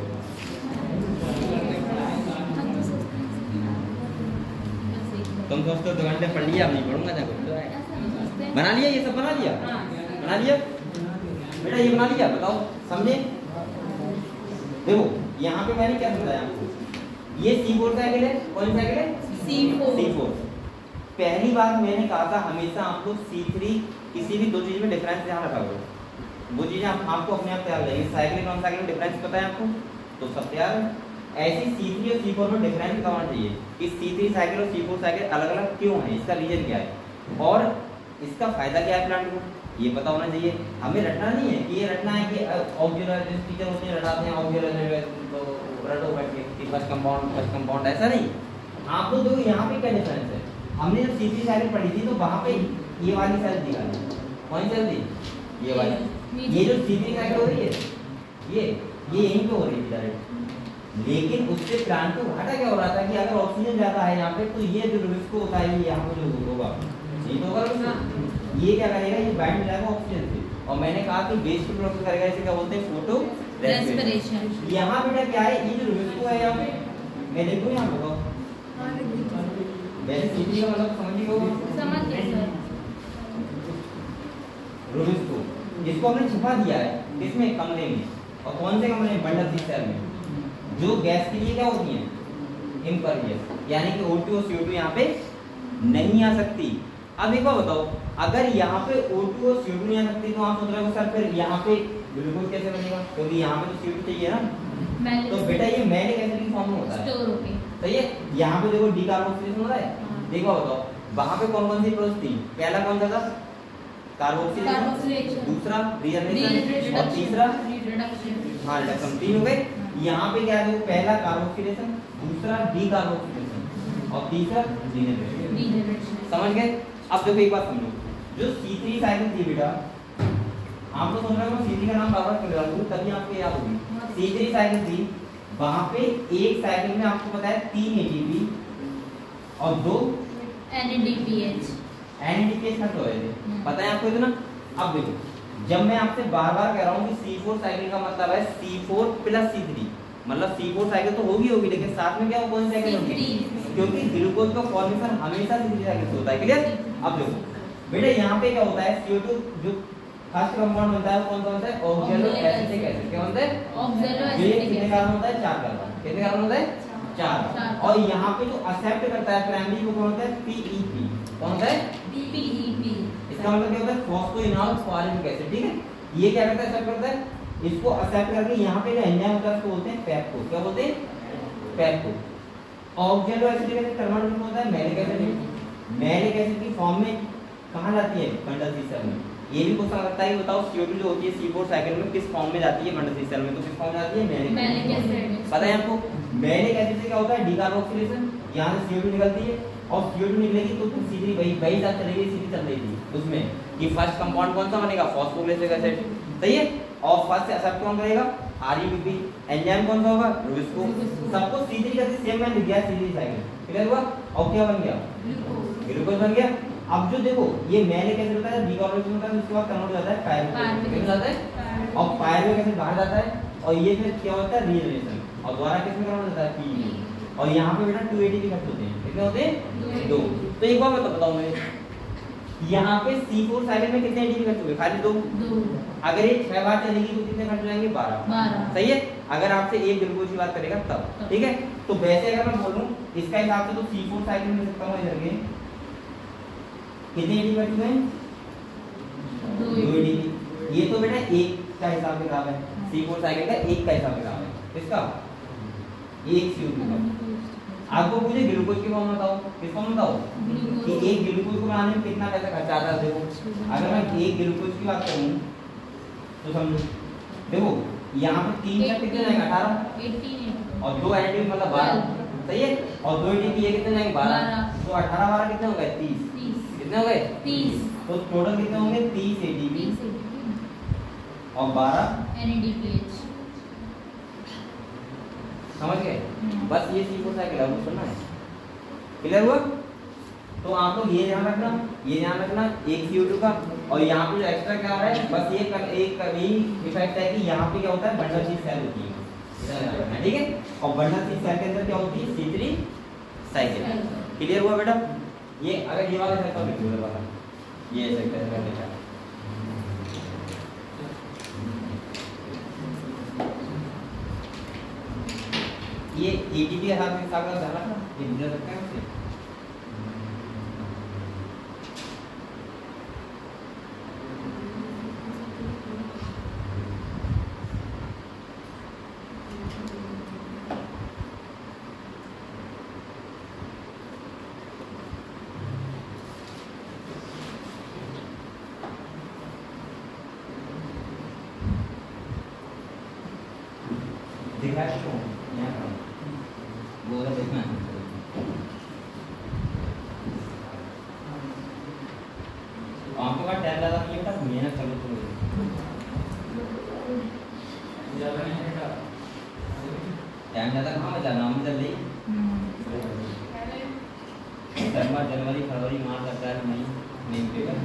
तुम सोचते हो 2 घंटे पढ़ लिया, अब नहीं पढ़ूंगा क्या कुछ तो है। बना लिया, ये सब बना लिया, बना लिया बेटा, ये बना लिया, बताओ समझे? देखो यहाँ पे मैंने क्या बताया आपको, ये C4 साइकिल है, कौन सी साइकिल है? C4। पहली बात मैंने कहा था हमेशा आपको C3 किसी भी 2 चीज में डिफरेंस ध्यान रखा करो, वो चीजें आपको अपने आप तैयार लगेगी। साइकिल नॉन साइकिल में डिफरेंस पता है आपको, तो सब तैयार है। ऐसी C3 और C4 में डिफरेंस बताना चाहिए कि C3 साइकिल और C4 साइकिल अलग अलग क्यों है, इसका रीजन क्या है और इसका फायदा क्या है प्लांट को, ये पता होना चाहिए। हमें रटना नहीं है कि ये रटना है कि ऑक्यूलर टीचर होते हैं रटाते हैं ऑक्यूलर तो रटो बैठ के फर्स्ट कंपाउंड, ऐसा नहीं। आपको देखो यहाँ पे क्या डिफरेंस है, हमने जब C3 साइकिल पढ़ी थी तो वहाँ पे ये वाली सेल दिखाई, कौन सी सेल थी? ये वाली। ये जो C3 साइकिल हो रही है ये यहीं पे हो रही थी डायरेक्ट, लेकिन उससे प्लांट को घाटा क्या हो रहा था कि अगर ऑक्सीजन ज़्यादा है यहाँ पे तो ये जो रिस्क होता है ये यहाँ पे जो होगा नहीं तो होगा, ये क्या करेगा, ये बाइंड हो जाएगा ऑक्सीजन से। और मैंने कहा कि वेस्ट प्रोसेस करेगा, इसे क्या बोलते हैं? Photo respiration. यहाँ बेटा क्या है, ये जो रिस्क है यहाँ पे मैं देखूँ यहाँ पे वैसे C3 का मतलब समझिए होगा, समझ गए सर। रुबिस्को इसको हमने छिपा दिया है किसमें? कमरे में। और कौन से कमरे में? बंडल 6 सेल में, जो गैस के लिए क्या होती है? इम्परवियस, यानी कि O2 और CO2 यहाँ पे नहीं आ सकती। अब एक बार बताओ, अगर यहाँ पे O2 और CO2 नहीं आ सकती तो आप सोच रहे हो सर फिर यहाँ पे ग्लूकोज कैसे बनेगा, क्योंकि यहाँ पे तो CO2 चाहिए ना, तो बेटा ये मैलिक एसिड की फॉर्म में होता है, स्टोर होके। सही है। यहाँ पे देखो डीकार्बोक्सिलेशन हो रहा है, देखो बताओ वहां पे कौन कौन सी प्रोसेस थी? पहला कौन सा था? कार्बोक्सिलेशन, दूसरा रीजनरेशन और तीसरा हाँ रिडक्शन। तीन हो गए। यहाँ पे क्या है? पहला कार्बोक्सिलेशन, दूसरा डीकार्बोक्सिलेशन और तीसरा रीजनरेशन। समझ गए? अब देखो एक बात समझो, जो C3 साइकिल थी बेटा, आप तो समझ रहे हो C3 का नाम बार-बार क्यों ले रहा हूं, तभी आपको याद होगी। C3 साइकिल थी, वहां पे एक साइकिल में आपको पता है 3 ATP और 2 NADPH खर्च हो रहे थे, पता है आपको इतना। अब देखो, जब मैं आपसे बार-बार कह रहा हूं कि C4 साइकिल का मतलब है C4 प्लस C3, मतलब C4 साइकिल तो होगी, लेकिन साथ में क्या कौन सी साइकिल होगी? क्योंकि ग्लूकोज का फॉर्मेशन हमेशा C3 साइकिल से होता है। क्लियर? अब देखो बेटा यहाँ पे क्या होता है, CO2 जो फर्स्ट कंपाउंड बनता है कौन सा होता है? Oxalo acetic acid. क्या होता है? ऑक्सैलो ये एसिटिक कितने कार्बन होता है? 4 कार्बन। कितने कार्बन होता है? 4। और यहाँ पे जो एक्सेप्ट करता है प्राइमरी वो कौन होता है? PEP। कौन होता है? PEP। इसका मतलब क्या होता है? फॉस्फोइनोलिक एसिड। ठीक है, ये क्या करता है? एक्सेप्ट करता है, इसको एक्सेप्ट करके यहाँ पे जो एंजाइम होता है उसको बोलते हैं पेप्टो। क्या बोलते हैं? पेप्टो। ऑक्सैलो एसिटिक एसिड टर्मिनेट होता है मैलिक एसिड। मैलिक एसिड की फॉर्म में कहाँ जाती है? बंडल सी सेल में। ये भी क्वेश्चन लगता है, बताओ CO2 जो होती है C4 साइकिल में किस फॉर्म में जाती है? बंडल सी सेल में। तो किस फॉर्म में जाती है? Malic acid. पता है आपको? मैलिक एसिड से क्या होता है? डीकार्बोक्सिलेशन, यहाँ से CO2 निकलती है और CO2 निकलेगी तो C3 वही साथ चलेगी, C3 चल रही थी उसमें कि फर्स्ट कंपाउंड कौन सा बनेगा? Phosphoglyceric acid. सही है। और फर्स्ट से एक्सेप्ट कौन करेगा? RUBP। एंजाइम कौन सा होगा? रुबिस्को। सबको C3 करके सेम मैंने लिख दिया C3 साइकिल। क्लियर हुआ? और क्या बन गया? ग्लूकोज बन गया। अब जो देखो ये मैलिक एसिड होता है, डीकार्बोक्सिलेशन होता है, उसके बाद कन्वर्ट हो जाता है पायरुवेट। किसमें जाता है? और पायरुवेट एसिड बाहर जाता है और ये फिर क्या होता है? रीजनरेशन। और दोबारा किसमें कन्वर्ट होता है? PEP। और यहाँ पे बेटा 2 ATP खर्च होते हैं। कितने होते हैं? 2। तो एक बार बताओ मैं, यहाँ पे C4 साइकिल में कितने ATP खर्च होंगे? खाली 2। अगर ये 6 बार चलेगी तो कितने खर्च हो जाएंगे? 12। सही है। अगर आपसे एक ग्लूकोज की बात करेगा तब। ठीक है। तो वैसे अगर मैं बोलूं इसका हिसाब से तो C4 साइकिल में सकता हूँ इधर के कितने ATP खर्च हुए हैं? 2 ATP। ये तो बेटा एक का हिसाब किताब है, C4 साइकिल का एक का हिसाब किताब है। इसका एक CO2 का। आपको पूछे ग्लूकोज की फॉर्म बताओ, किस फॉर्म बताओ कि एक ग्लूकोज को बनाने में कितना पैसा खर्च आता है। देखो अगर मैं एक ग्लूकोज की बात करूं तो समझो, देखो यहाँ पे 3 का कितने जाएंगे? 18 और 2 एडिटिव मतलब 12। सही है। और 2 एडिटिव ये कितने जाएंगे? 12। तो 18 12 कितने हो गए? 30। कितने हो गए? 30। तो टोटल कितने होंगे? 30 एटीपी और 12 NADPH। समझ गए? बस ये C4 साइकिल है, सुनना है। क्लियर हुआ? तो आप लोग ये ध्यान रखना, एक CO2 का। और यहाँ पे जो एक्स्ट्रा क्या हो रहा है, बस एक इफेक्ट है कि यहाँ पे क्या होता है? बंडल सी सेल होती है। ठीक है। और बंडल सी सेल के अंदर क्या होती है? C3 cycle. क्लियर हुआ बेटा? ये अगर ये वाला सर्कल लिख दो बाहर, ये सर्कल कर देता है। ये ATP के साथ में साथ ध्यान रखना, ये बुझा सकते हैं उससे। दिखाया तो यहाँ वो वाला देखना है। आपके पास टाइम ज़्यादा नहीं बेटा, मेहनत करो तो टाइम ज़्यादा कहाँ बचा? नाम चल रही दिसंबर जनवरी फरवरी मार्च अप्रैल मई मेन पेपर।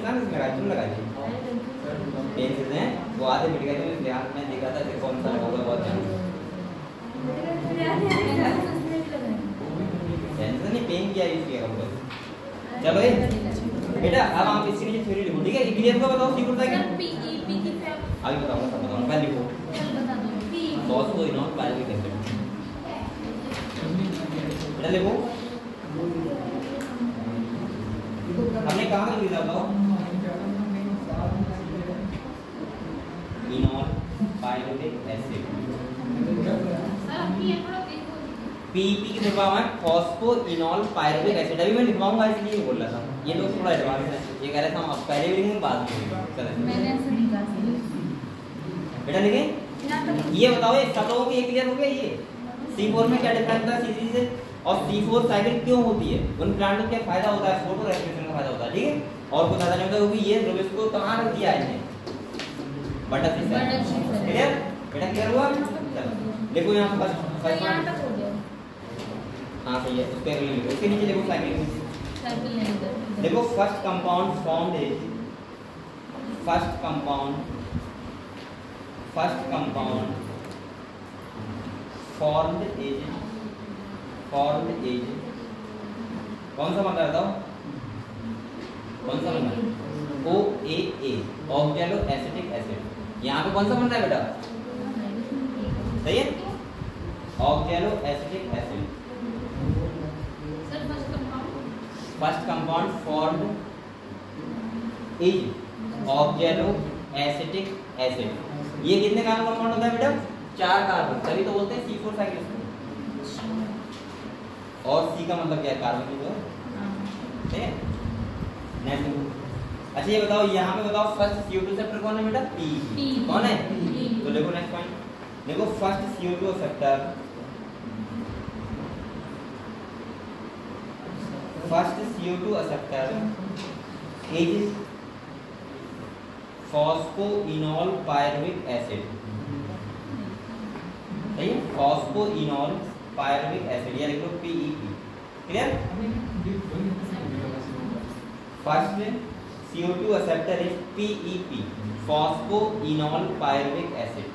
निशान इसमें लगा तुम लगा दी पेन से हैं वो आधे मिट गए थे ध्यान में देखा था कि कौन सा लगा हुआ बहुत ध्यान टेंशन नहीं पेन किया यूज किया कब चलो ये बेटा अब आप इसके नीचे थ्योरी लिखो ठीक है क्लियर को बताओ सीक्वेंस है क्या पीईपी की फैब आगे बताऊंगा सब बताऊंगा पहले लिखो बता दो पी सॉस को इनॉल पायरुविक एसिड बेटा लिखो हमने कहां लिख दिया बताओ इनॉल पायरुविक एसिड सर अपनी ये थोड़ा देखो पीईपी की फॉर्म है फॉस्फोइनॉल पायरुविक एसिड अभी मैं लिखवाऊंगा इसलिए बोल रहा था ये लोग थोड़ा एडवांस है ये कह रहा था हम अब पहले भी लिखेंगे बाद में चलें मैंने ऐसे लिखा था बेटा लिखें ये बताओ ये सब लोगों को ये क्लियर हो गया ये C4 में क्या डिफरेंस था C3 से और C4 साइकिल क्यों होती है उन प्लांट को क्या फायदा होता है फोटो रेस्पिरेशन का फायदा होता है ठीक है और कुछ ज्यादा नहीं होता क्योंकि ये रूबिस को कहां रख दिया है इसने बटरफ्लाई क्लियर बेटा क्लियर हुआ देखो यहां पर फर्स्ट यहां तक हो गया हां सही है उसके अगले लिखो उसके नीचे देखो साइकिल नहीं इधर देखो first compound formed is first compound formed is कौन सा बन रहा है बताओ कौन सा बन रहा है OAA ऑक्सैलो एसिटिक एसिड यहाँ पे कौन सा बन रहा है बेटा सही है oxalo acetic acid sir first compound formed is oxalo acetic acid ये कितने कार्बन कंपाउंड होता है बेटा 4 कार्बन तभी तो बोलते हैं C4 साइकिल और C का मतलब क्या है कार्बन की जो ठीक है नेक्स्ट अच्छा ये बताओ यहाँ पे बताओ फर्स्ट CO2 रिसेप्टर कौन है बेटा P कौन है तो देखो नेक्स्ट पॉइंट देखो first CO2 receptor is phosphoenol pyruvic acid सही है फॉस्फोइनॉल पायरुविक एसिड या लिखो PEP clear first CO2 acceptor is PEP phosphoenol pyruvic acid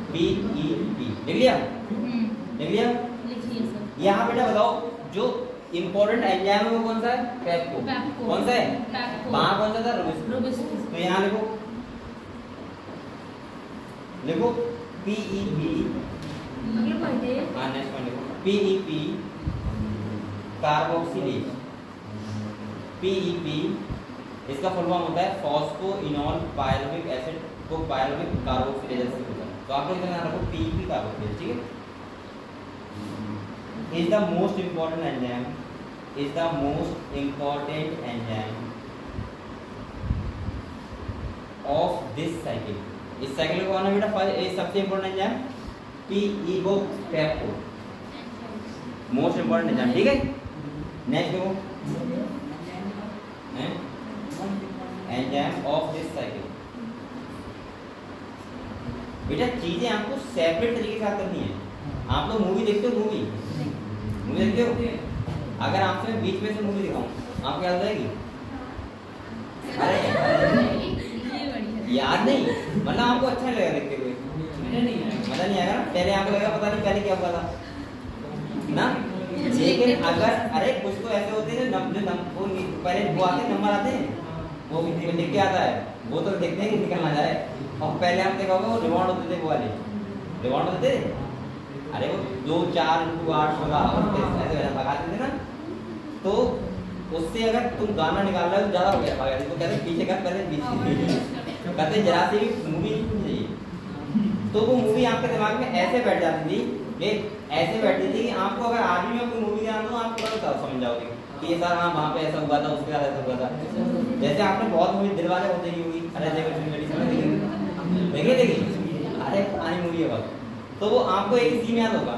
PEP लिख लिया लिखिए यहाँ बेटा बताओ जो इंपॉर्टेंट एंजाइम है वो कौन सा है पेप्को कौन सा है वहां कौन सा था रूबिस तो यहाँ लिखो PEP अगले पॉइंट है हां नेक्स्ट पॉइंट लिखो PEP कार्बोक्सिलेज PEP इसका फुल फॉर्म होता है फॉस्फोइनॉल पायरुविक एसिड को पायरुविक कार्बोक्सिलेज से होता है तो आप लोग इतना रखो PEP कार्बोक्सिलेज ठीक है is the most important enzyme of this cycle इस साइकिल को कौन है बेटा सबसे important enzyme PEO PEPCO most important enzyme ठीक है नेक्स्ट देखो एंजाइम ऑफ दिस साइकिल बेटा चीजें आपको सेपरेट तरीके से करनी है आप लोग मूवी देखते हो मूवी देखते हो अगर आपसे मैं बीच में से मूवी दिखाऊं आपको याद रहेगी अरे याद नहीं मतलब आपको अच्छा नहीं लगेगा देखते हुए मजा नहीं आएगा ना पहले आपको लगेगा पता नहीं पहले क्या हुआ था ना लेकिन अगर अरे कुछ तो ऐसे होते हैं वो पहले वो आते नंबर आते हैं वो लिख के आता है वो तो देखते हैं कि निकलना जाए और पहले आप देखा होगा वो रिवॉर्ड होते थे वो वाले रिवॉर्ड होते थे अरे वो 2 4 × 8 16 ऐसे लगाते थे ना तो उससे अगर तुम गाना निकाल रहे हो ज्यादा हो गया तो कहते पीछे कर पहले कहते जरा से भी मूवी नहीं सुननी चाहिए तो वो मूवी आपके दिमाग में ऐसे बैठ जाती थी ऐसे बैठती थी कि आपको अगर आज भी मैं कोई मूवी दिखाऊं तो आप तुरंत समझ जाओगे कि ये सर हाँ वहाँ पे ऐसा हुआ था उसके बाद ऐसा हुआ था जैसे आपने बहुत मूवी दिलवाले होते ही होगी अरे देखिए अरे पुरानी मूवी है बहुत तो वो आपको एक सीन याद होगा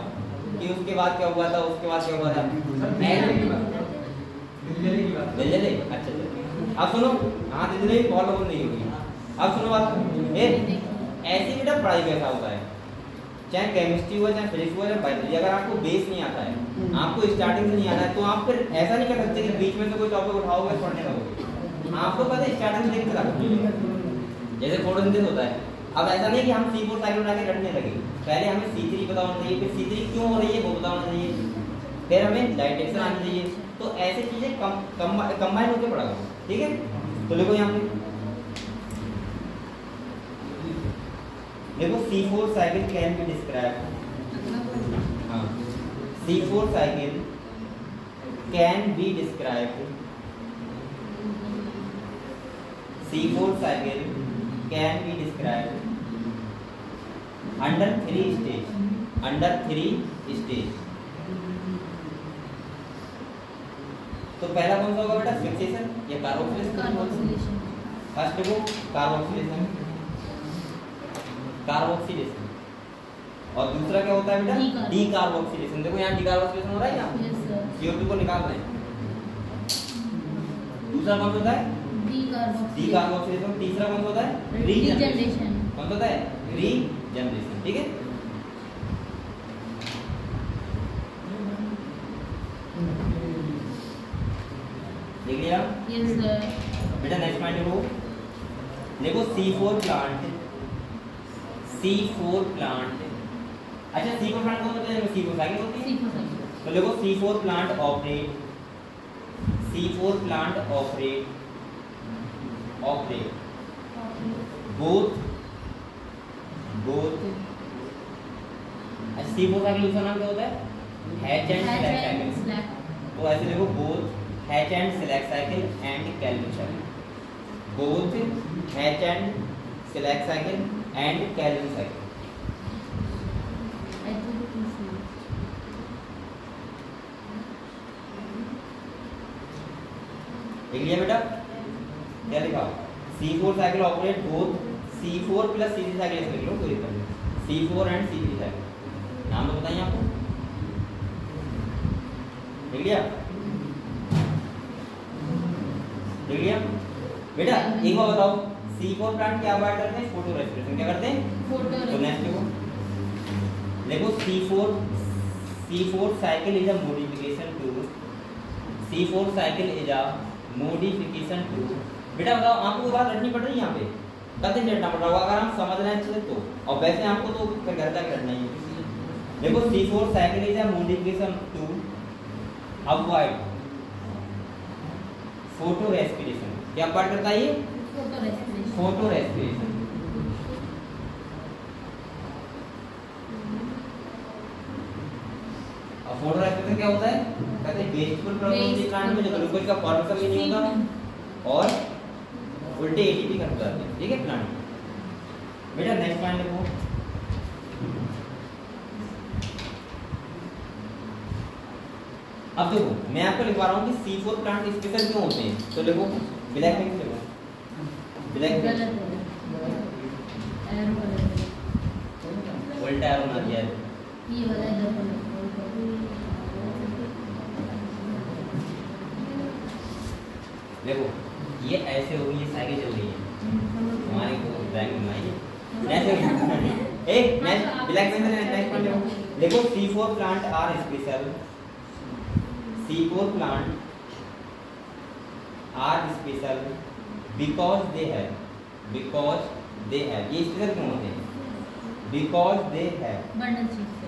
कि उसके बाद क्या हुआ था उसके बाद क्या हुआ था दिल्ली अच्छा अब सुनो हाँ दिल्ली बहुत लोगों नहीं होगी अब सुनो बात ऐसी बेटा पढ़ाई कैसा होता है चाहे केमिस्ट्री हुआ, चाहे फिजिक्स हुआ, चाहे बायोलॉजी, अगर आपको बेस नहीं आता है, आपको स्टार्टिंग से नहीं आता है, तो आप फिर ऐसा नहीं कर सकते कि बीच में से कोई टॉपिक उठाओगे पढ़ने लगोगे। आपको पता है स्टार्टिंग से लेकर चला, जैसे फोटोसिंथेसिस होता है। अब ऐसा नहीं कि हम C4 साइकिल उठा के रटने लगे, पहले हमें C3 पता होना चाहिए, फिर C3 क्यों हो रही है वो पता होना चाहिए, फिर हमें डायरेक्शन आनी चाहिए। तो ऐसे चीजें कंबाइन होकर पढ़ा, ठीक है। तो देखो यहाँ पे देखो C4 cycle can be describe, हाँ C4 cycle can be describe, C4 cycle can be describe under 3 stage, under 3 stage. तो पहला कौन सा होगा बेटा, फिक्सेशन या कार्बोक्सिलेशन? फर्स्ट देखो कार्बोक्सिलेशन, कार्बोक्सिलेशन, और दूसरा क्या होता है बेटा, डी कार्बोक्सिलेशन। देखो यहाँ डी कार्बोक्सिलेशन हो रहा है यहाँ, CO2 को निकाल रहे हैं। दूसरा कौन सा होता है, डी कार्बोक्सिलेशन। तीसरा कौन सा होता है, रीजनरेशन। कौन सा होता है, रीजनरेशन, ठीक है। देख लिया? Yes sir. बेटा नेक्स्ट पॉइंट देखो, देखो C4 प्लांट, C4 प्लांट, अच्छा C4 प्लांट कौन होता है, C4 साइकिल होती है। तो देखो C4 plant operate, C4 plant operate both C4 cycle उसका नाम क्या होता है, हैच एंड सिलेक्ट साइकिल। तो ऐसे देखो both hatch and select cycle and Calvin cycle, both hatch and select cycle and Calvin cycle. देख लिया बेटा, क्या लिखा, C4 cycle operate both C4 plus C3 cycle, इसमें लिखो कोई दिक्कत नहीं, C4 एंड C3 साइकिल। नाम तो बताइए आपको, देख लिया, देख लिया बेटा। एक बार बताओ, C4 प्लांट क्या अवॉइड करते हैं, फोटो रेस्पिरेशन। क्या करते हैं, फोटो। तो नेक्स्ट देखो C4 cycle is a modification to, C4 cycle is a modification to. बेटा बताओ, आपको बात रटनी पड़ रही है यहाँ पे, कब तक रटना पड़ रहा होगा, अगर हम समझ रहे हैं अच्छे से तो, और वैसे आपको तो फिर घर तक रटना ही है। देखो C4 cycle is a modification to avoid photorespiration. क्या अवॉइड करता है ये, फोटो रेस्पिरेशन। और फोटो रेस्पिरेशन क्या होता है, कहते हैं वेस्टफुल प्रोसेस प्लांट में जो ग्लूकोज का फॉर्मेशन भी नहीं होता और उल्टे एटीपी कर जाते हैं, ठीक है प्लांट। बेटा नेक्स्ट पॉइंट देखो, अब देखो मैं आपको लिखवा रहा हूँ कि C4 प्लांट स्पेशल क्यों होते हैं। तो देखो ब्लैक पिंक देखो, ब्लैक पिंक उल्टा एरो ना दिया है, ये वाला है। देखो ये ऐसे होगी, ये साइकिल चल रही है हमारी को ड्राइंग बनाई ऐसे एक next black pen next point देखो C4 plant are special, C4 plant are special because they have, ये स्पेशल क्यों होते हैं, बिकॉज दे हैव बंडल चीज से,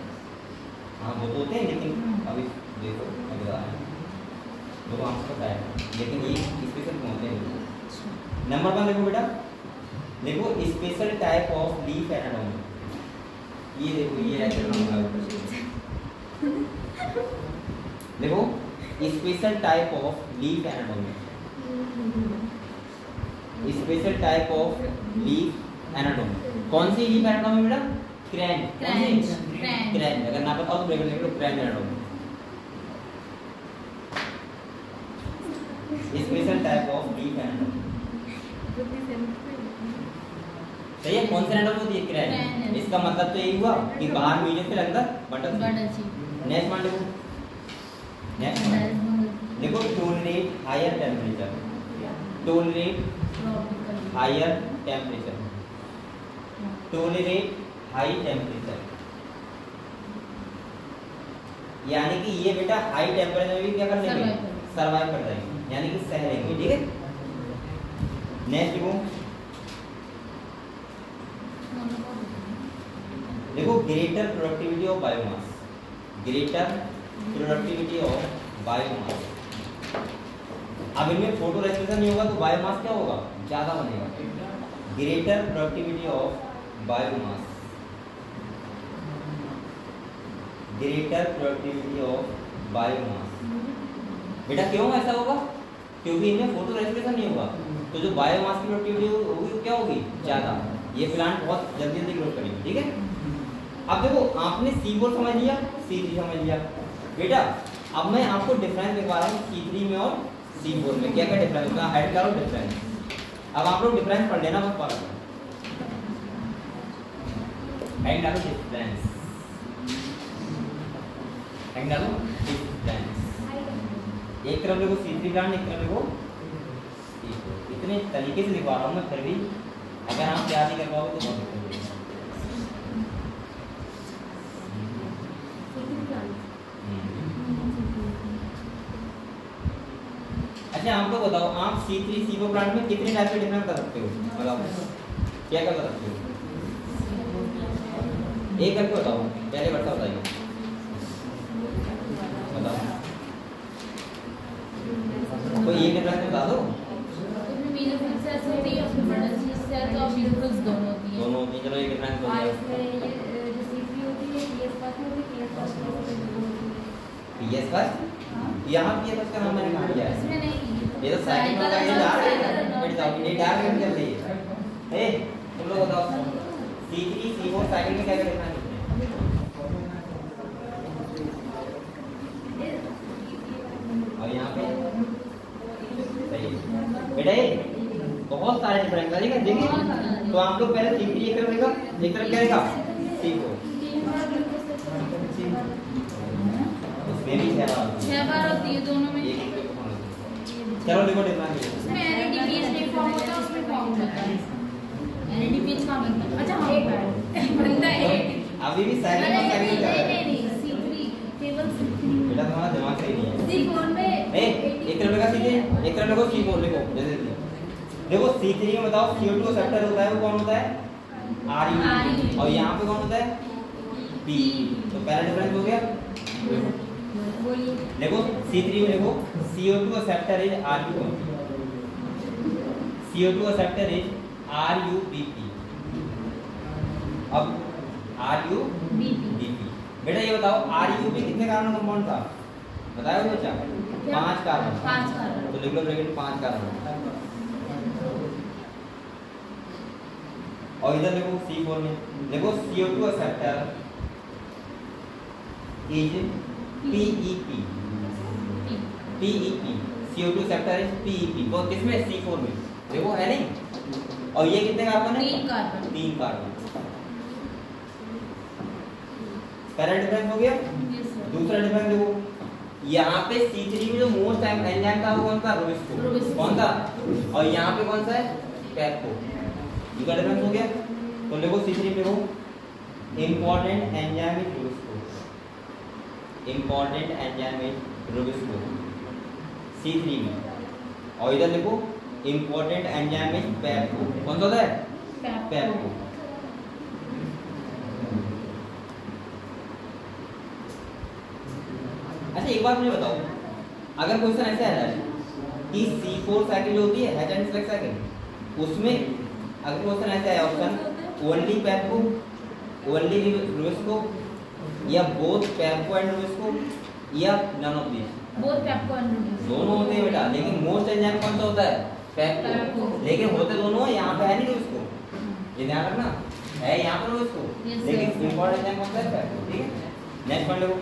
हाँ वो तो होते हैं, लेकिन अभी देखो अगला है तो आपको पता है, लेकिन ये स्पेशल क्यों होते हैं। नंबर 1 देखो बेटा, देखो special type of leaf anatomy, ये देखो ये ऐसे नाम देखो special type of leaf anatomy, special type of leaf anatomy. कौन सी लीफ एनाटॉमी बेटा, क्रैन, क्रैन, अगर ना पता हो तो ब्रैकेट लिख लो, kranz anatomy, special type of leaf anatomy. सही है, कौन सी एनाटॉमी होती है, क्रैन। इसका मतलब तो यही हुआ कि बाहर मीडियम फिर अंदर बंडल। नेक्स्ट वन देखो, नेक्स्ट देखो tolerate higher temperature, tolerate higher temperature, tolerate high temperature, यानी कि ये बेटा हाई टेम्परेचर में भी क्या कर लेंगे, सर्वाइव कर जाएंगे, यानी कि सह लेंगे। ठीक है, नेक्स्ट देखो greater productivity of biomass, greater productivity of biomass. अब इनमें फोटो रेस्पिरेशन नहीं होगा तो बायोमास क्या होगा, ज्यादा बनेगा। Greater productivity of biomass, greater productivity of biomass. बेटा क्यों ऐसा होगा, क्योंकि इनमें फोटो रेस्पिरेशन नहीं होगा तो जो बायोमास की प्रोडक्टिविटी होगी वो क्या होगी, ज्यादा। ये प्लांट बहुत जल्दी जल्दी ग्रोथ करेगी। ठीक है, अब देखो आपने C4 समझ लिया, C3 समझ लिया। बेटा अब मैं आपको डिफरेंस दिखा रहा हूँ C3 में और C4 में, क्या क्या डिफरेंस होगा, ऐड करो डिफरेंस। अब आप लोग डिफरेंस पढ़ लेना, बस पढ़ ऐड डालो डिफरेंस, ऐड डालो डिफरेंस। एक तरफ देखो C3 प्लांट, एक तरफ देखो C4। इतने तरीके से लिखवा रहा हूँ मैं, फिर भी अगर आप याद नहीं कर पाओगे तो बहुत दिक्कत होगी। अच्छा आप लोग बताओ, आप C3 C4 प्लांट में कितने टाइप के डिफरेंस कर सकते हो, बताओ क्या क्या कर सकते हो, एक करके बताओ, पहले बढ़ता बताइए, बताओ कोई एक डिफरेंस बता दो। दोनों होती है, चलो एक डिफरेंस बताओ। पीएस फर्स्ट, यहाँ पीएस फर्स्ट का नाम मैंने कहा दिया है, ये तो सेकंड का ये डार्क है, बैठ जाओ, ये डार्क है चल रही है। ए तुम लोग बताओ C3 C4 सेकंड में क्या क्या डिफरेंस होते हैं, और यहाँ पे सही बेटा ये बहुत सारे डिफरेंस है। देखिए तो आप लोग पहले C3 एक तरफ रहेगा, एक तरफ क्या रहेगा C4, उसमें भी 6 बार होती है दोनों में। चलो देखो डिफरेंस इसमें NADPH नहीं फॉर्म होता, उसमें फॉर्म होता है। NADPH का बनता है, अच्छा हाँ बनता है अभी भी सेकंड में क्या कर रहा है, नहीं C3 केवल C3 बेटा तुम्हारा दिमाग सही नहीं है। C4 में एक तरफ लगा C3, एक तरफ लगो C4, लिखो जैसे देखो C3 में बताओ CO2 सेक्टर होता है, वो कौन होता है, RU, और यहाँ पे कौन होता है P। तो पहला डिफरेंस हो गया। देखो C3 में देखो CO2 acceptor is RU, CO2 acceptor is RUBP, अब RUBP। बेटा ये बताओ RUB कितने कार्बन कंपाउंड था, बताया बच्चा, 5 कार्बन, तो लिख लो ब्रैकेट 5 कार्बन। और इधर देखो C4 में देखो CO2 acceptor is PEP, CO2 sector is PEP, वो किसमें C4 में देखो है नहीं। और ये कितने कार्बन है, 3 कार्बन। पहला डिफरेंस हो गया। दूसरा डिफरेंस देखो यहाँ पे C3 में जो मोस्ट एंजाइम था वो कौन था, रुबिस्को, कौन था, और यहाँ पे कौन सा है, पेप्को। दूसरा डिफरेंस हो गया। तो देखो C3 में देखो important enzyme is Rubisco, important enzyme is Rubisco C3 में, और इधर देखो इंपॉर्टेंट एंजाइम इज पेप्को, कौन सा होता है, पेप्को। अच्छा एक बात मुझे बताओ, अगर क्वेश्चन ऐसे आ जाए कि C4 साइकिल जो होती है हेच एंड स्लैग साइकिल, उसमें अगर क्वेश्चन ऐसे आया option only PEPCO, only RuBisCO, या बोथ पेप्को एंड रुबिस्को, या none of this, both PEPCO and RuBisCO दोनों होते हैं बेटा, लेकिन मोस्ट एंजाइम कौन सा होता है, पेप्को, लेकिन होते दोनों हैं, यहाँ पे है नहीं रुबिस्को, ये ध्यान रखना, है यहाँ पर रुबिस्को, लेकिन इंपॉर्टेंट एंजाइम कौन सा है, पेप्को। ठीक है, नेक्स्ट पॉइंट देखो।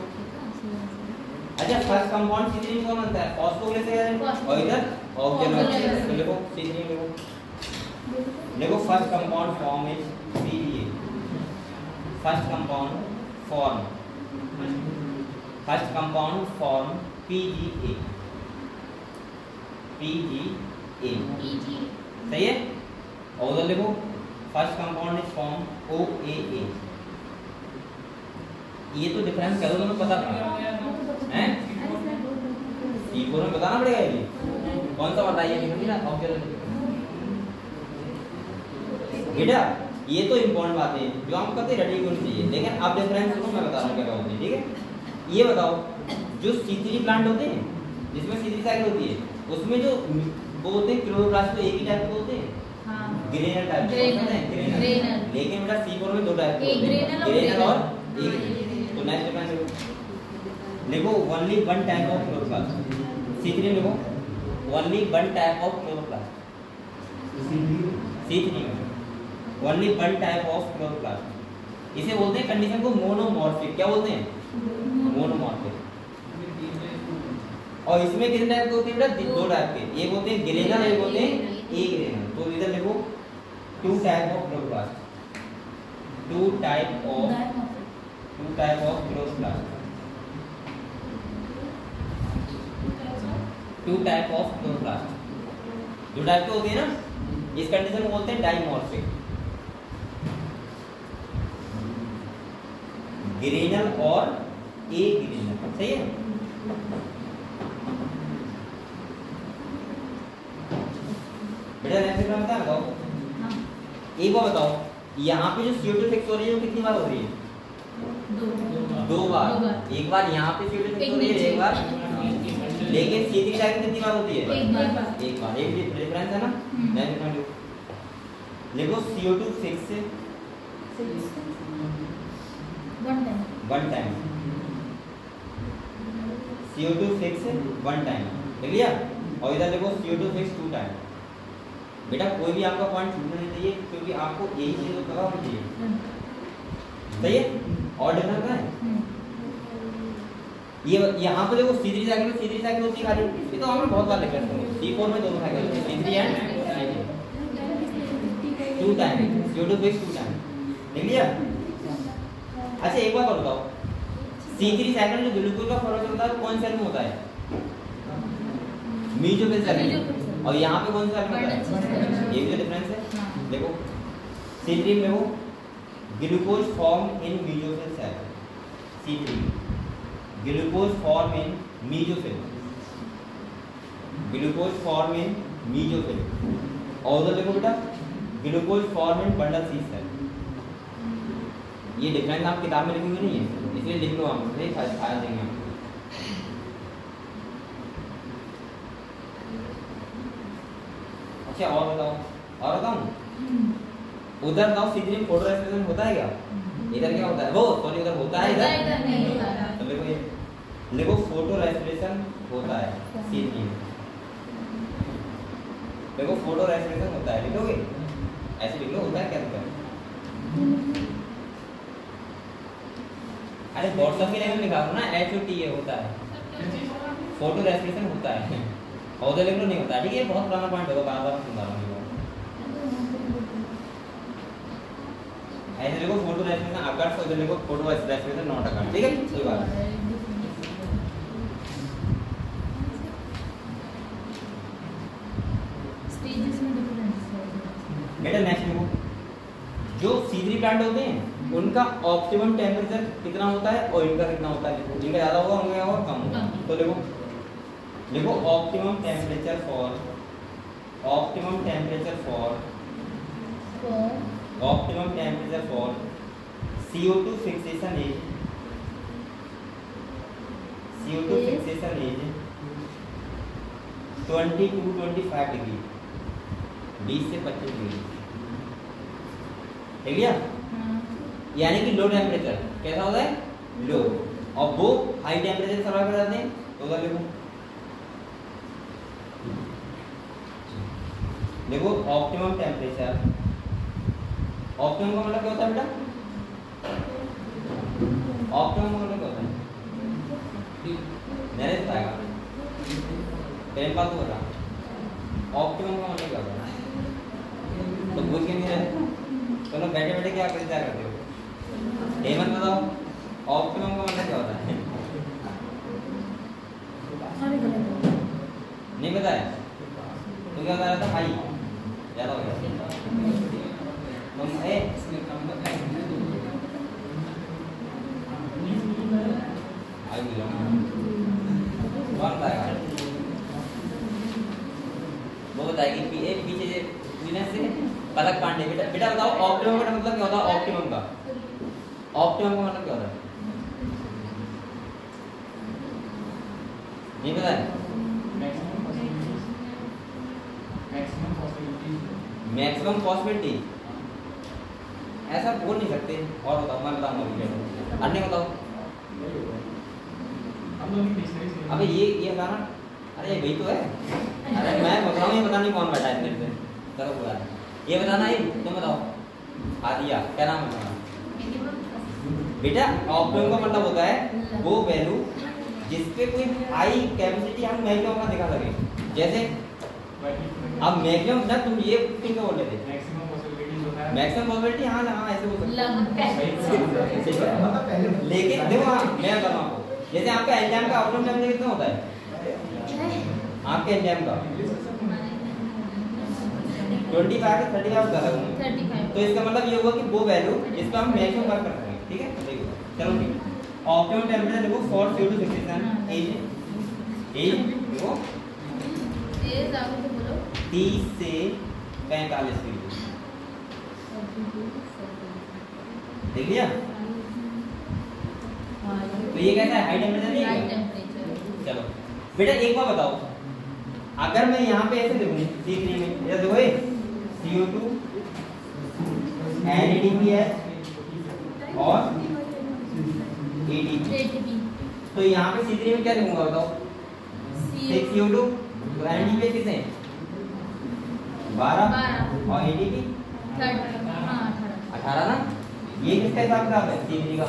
अच्छा फर्स्ट कंपाउंड C3 में कौन बनता है, फॉस्फोग्लिसराइड एसिड, और इधर ऑक्जेलोइड। तो देखो C3 में देखो first compound form is PGA, first compound form PGA, सही है। और उधर देखो first compound is form OAA, ये तो डिफरेंस करो तुम्हें पता है C4 में बताना पड़ेगा ये कौन सा बताइए लिखोगी ना बेटा ये तो इम्पोर्टेंट बात है जो हम कहते हैं रेडी होनी चाहिए लेकिन आप डिफरेंस सुनो मैं बता रहा हूँ क्या होती है ठीक है ये बताओ जो C3 प्लांट होते हैं जिसमें C3 साइकिल होती है उसमें जो वो होते हैं क्लोरोप्लास्ट तो एक ही टाइप के होते हैं ग्रेनल टाइप के होते हैं ग्रेनल लेकिन बेटा C4 में दो टाइप के होते हैं ग्रेनल और एक तो नेक्स्ट डिफरेंस लिखो only one type of chloroplast C3 लिखो only one type of chloroplast C3 में only one type of chloroplast इसे बोलते हैं कंडीशन को मोनोमॉर्फिक क्या बोलते हैं मोनोमॉर्फिक और इसमें कितने टाइप के होते हैं बेटा दो टाइप के एक होते हैं ग्रेनल एक होते हैं ए ग्रेनल तो इधर लिखो two type of chloroplast two type of chloroplast two type of chloroplast जो टाइप के होते हैं ना इस कंडीशन को बोलते हैं डाइमॉर्फिक ग्रेनल और ए ग्रेनल सही है बेटा नेक्स्ट बता बताओ एक बार बताओ यहाँ पे जो CO2 फिक्स हो रही है वो कितनी बार हो रही है दो बार एक बार यहाँ पे CO2 फिक्स हो रही है एक बार लेकिन C3 साइकिल कितनी बार होती है एक बार एक डिफरेंस है ना नेक्स्ट लिखो CO2 fix one time CO2 fix one time लिख लिया और इधर देखो CO2 फिक्स टू टाइम बेटा कोई भी आपका पॉइंट छूटना नहीं चाहिए क्योंकि आपको यही चीज पता होनी चाहिए सही है और डिफरेंस है ये यहाँ पे देखो C3 साइकिल होती है खाली ये तो हमने बहुत बार लिखा है C4 में दोनों साइकिल होती है C3 and two time CO2 fix two time लिख लिया अच्छा एक बात और बताओ C3 साइकिल जो ग्लूकोज का फॉर्मेशन होता है कौन सेल में होता है मीजोफिल सेल में और यहाँ पे कौन सा सेल में होता है ये भी डिफरेंस है देखो C3 में वो glucose form in mesophyll cell C3 glucose form in mesophyll और उधर देखो बेटा glucose form in bundle sheath cell ये डिफरेंस आप किताब में लिखोगे नहीं है इसलिए लिख लो हम फायदा देंगे हम अच्छा और बताऊं उधर बताओ C3 में फोटो रेस्पिरेशन होता है क्या इधर क्या होता है वो सॉरी उधर होता है इधर नहीं होता तो देखो ये लिखो फोटो रेस्पिरेशन होता है C3 में देखो फोटो रेस्पिरेशन होता है लिखोगे ऐसे लिख लो होता है क्या होता है अरे व्हाट्सएप की लैंग्वेज लिखा हो ना HOTA होता है फोटो रेस्पिरेशन होता है और उधर लिख लो नहीं होता है ठीक है बहुत पुराना पॉइंट होगा बार बार सुन रहा हूँ ऐसे लिखो फोटो रेस्पिरेशन अकर्स उधर लिखो फोटो रेस्पिरेशन नॉट अकर्स ठीक है कोई बात नहीं स्टेजेस में डिफरेंस बेटा नेक्स्ट लिखो जो C3 प्लांट होते हैं उनका ऑप्टिमम टेम्परेचर कितना होता है और इनका कितना होता है इनका ज़्यादा होगा उनका और कम होगा तो देखो optimum temperature for CO2 fixation is 20 to 25 degree 20 से 25 डिग्री ठीक है यानी कि लो टेम्परेचर कैसा होता है लो और वो हाई टेम्परेचर सर्वाइव कर जाते हैं तो उधर देखो ऑप्टिमम टेम्परेचर ऑप्टिमम का मतलब क्या होता है बेटा ऑप्टिमम का मतलब क्या होता है मेरे बताएगा पहले बात तो बता ऑप्टिमम का मतलब क्या होता है तो पूछ के नहीं रहे चलो बैठे बैठे क्या इंतजार करते हो हेमंत बताओ ऑप्टिमम का मतलब क्या होता है नहीं पता है तो क्या बता रहा था हाई ज़्यादा हो गया ऑप्टिमम का मतलब क्या होता है? ऑप्टिमम का मतलब क्या होता है? नहीं पता है? मैक्सिमम पॉसिबिलिटी ऐसा बोल नहीं सकते। और बताओ, मैं बताऊंगा। अन्य बताओ। अबे ये बताना। अरे वही तो है। अरे मैं बताऊँ, ये पता नहीं कौन बैठा है मेरे से। चलो बुरा है, ये बताना ही। तुम बताओ। आदिया, क्या नाम है तुम्हारा? बेटा ऑप्टिमम का मतलब होता है वो वैल्यू जिसपे कोई हाई कैपेसिटी हम मैक्सिमम का दिखा सके। जैसे अब मैक्सिमम ना, तुम ये किन का बोल रहे थे? Maximum possibility. हाँ हाँ, ऐसे बोल सकते हैं। लेकिन देखो, हाँ मैं बताऊँ आपको, जैसे आपका एग्जाम का ऑप्टिमम टाइम कितना होता है? आपके एग्जाम का 25 से 35 होता है। तो इसका मतलब ये हुआ कि वो वैल्यू जिस पर हम मैक्सिमम वर्क कर सकते हैं। ठीक है, देखो चलो ठीक है। ऑप्टिमम टेम्परेचर देखो 4 CO2 67 एज देखो 30 से 45 की। देख लिया? तो ये कैसा है? हाई टेम्परेचर नहीं है? चलो बेटा एक बार बताओ, अगर मैं यहाँ पे ऐसे देखूँ C3 में, ये देखो ये CO2 NADPH और ATP, तो यहाँ पे C3 में क्या देखूंगा बताओ? 6 CO2, तो NADPH कितने? 12 और ATP 18 ना। ये किसका हिसाब किताब है? C3 का।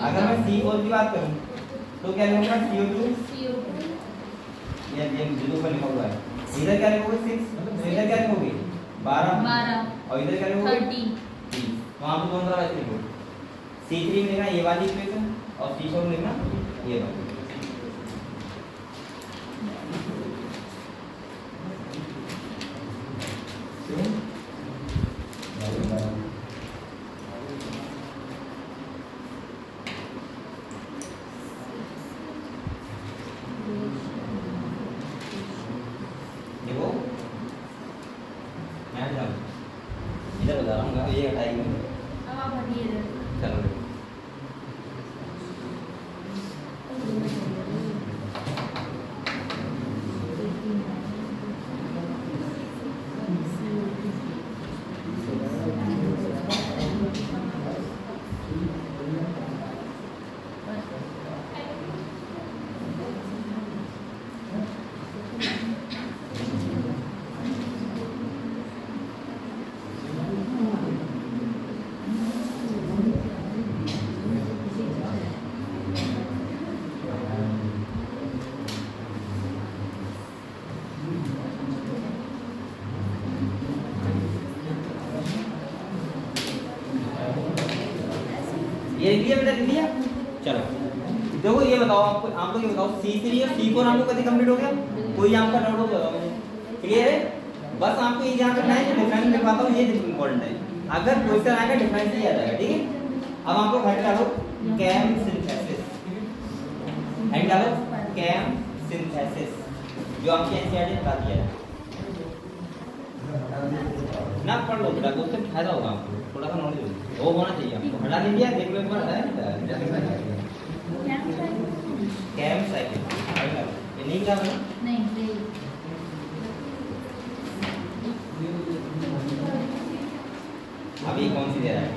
अगर मैं CO की बात करूँ तो क्या लिखूंगा? CO2 ये बिंदु पर लिखा हुआ है। इधर क्या लिखोगे? 6, तो इधर क्या लिखोगे? 12 और इधर क्या लिखोगे? 30। तो आप दोनों तरफ ऐसे लिखो। C3 में लिखना ये वाली इक्वेशन और C4 में लिखना ये वाली। देखो मैं इधर बता रहा हूँ, ये हटाएंगे। चलो ये लिख लिया बेटा? लिख लिया? चलो देखो ये बताओ, आपको आप लोग ये बताओ, C3 और C4 आपको कभी कंप्लीट हो गया? कोई आपका डाउट हो बताओ मुझे। क्लियर है? बस आपको ये ध्यान रखना है कि डिफरेंस लिखवाता हूँ, ये इंपॉर्टेंट है। अगर क्वेश्चन आएगा डिफरेंस ही आ जाएगा। ठीक है, अब आपको हट डालो केम सिंथेसिस, हट डालो केम सिंथेसिस, जो आपके एनसीईआरटी ने बता दिया है ना। पढ़ लो बेटा, उससे फायदा होगा आपको, थोड़ा सा नॉलेज वो होना चाहिए आपको। हटा दीजिए, देख लो एक बार। हटाया कैम साइकिल ये नहीं क्या बना? नहीं अभी कौन सी दे रहा है?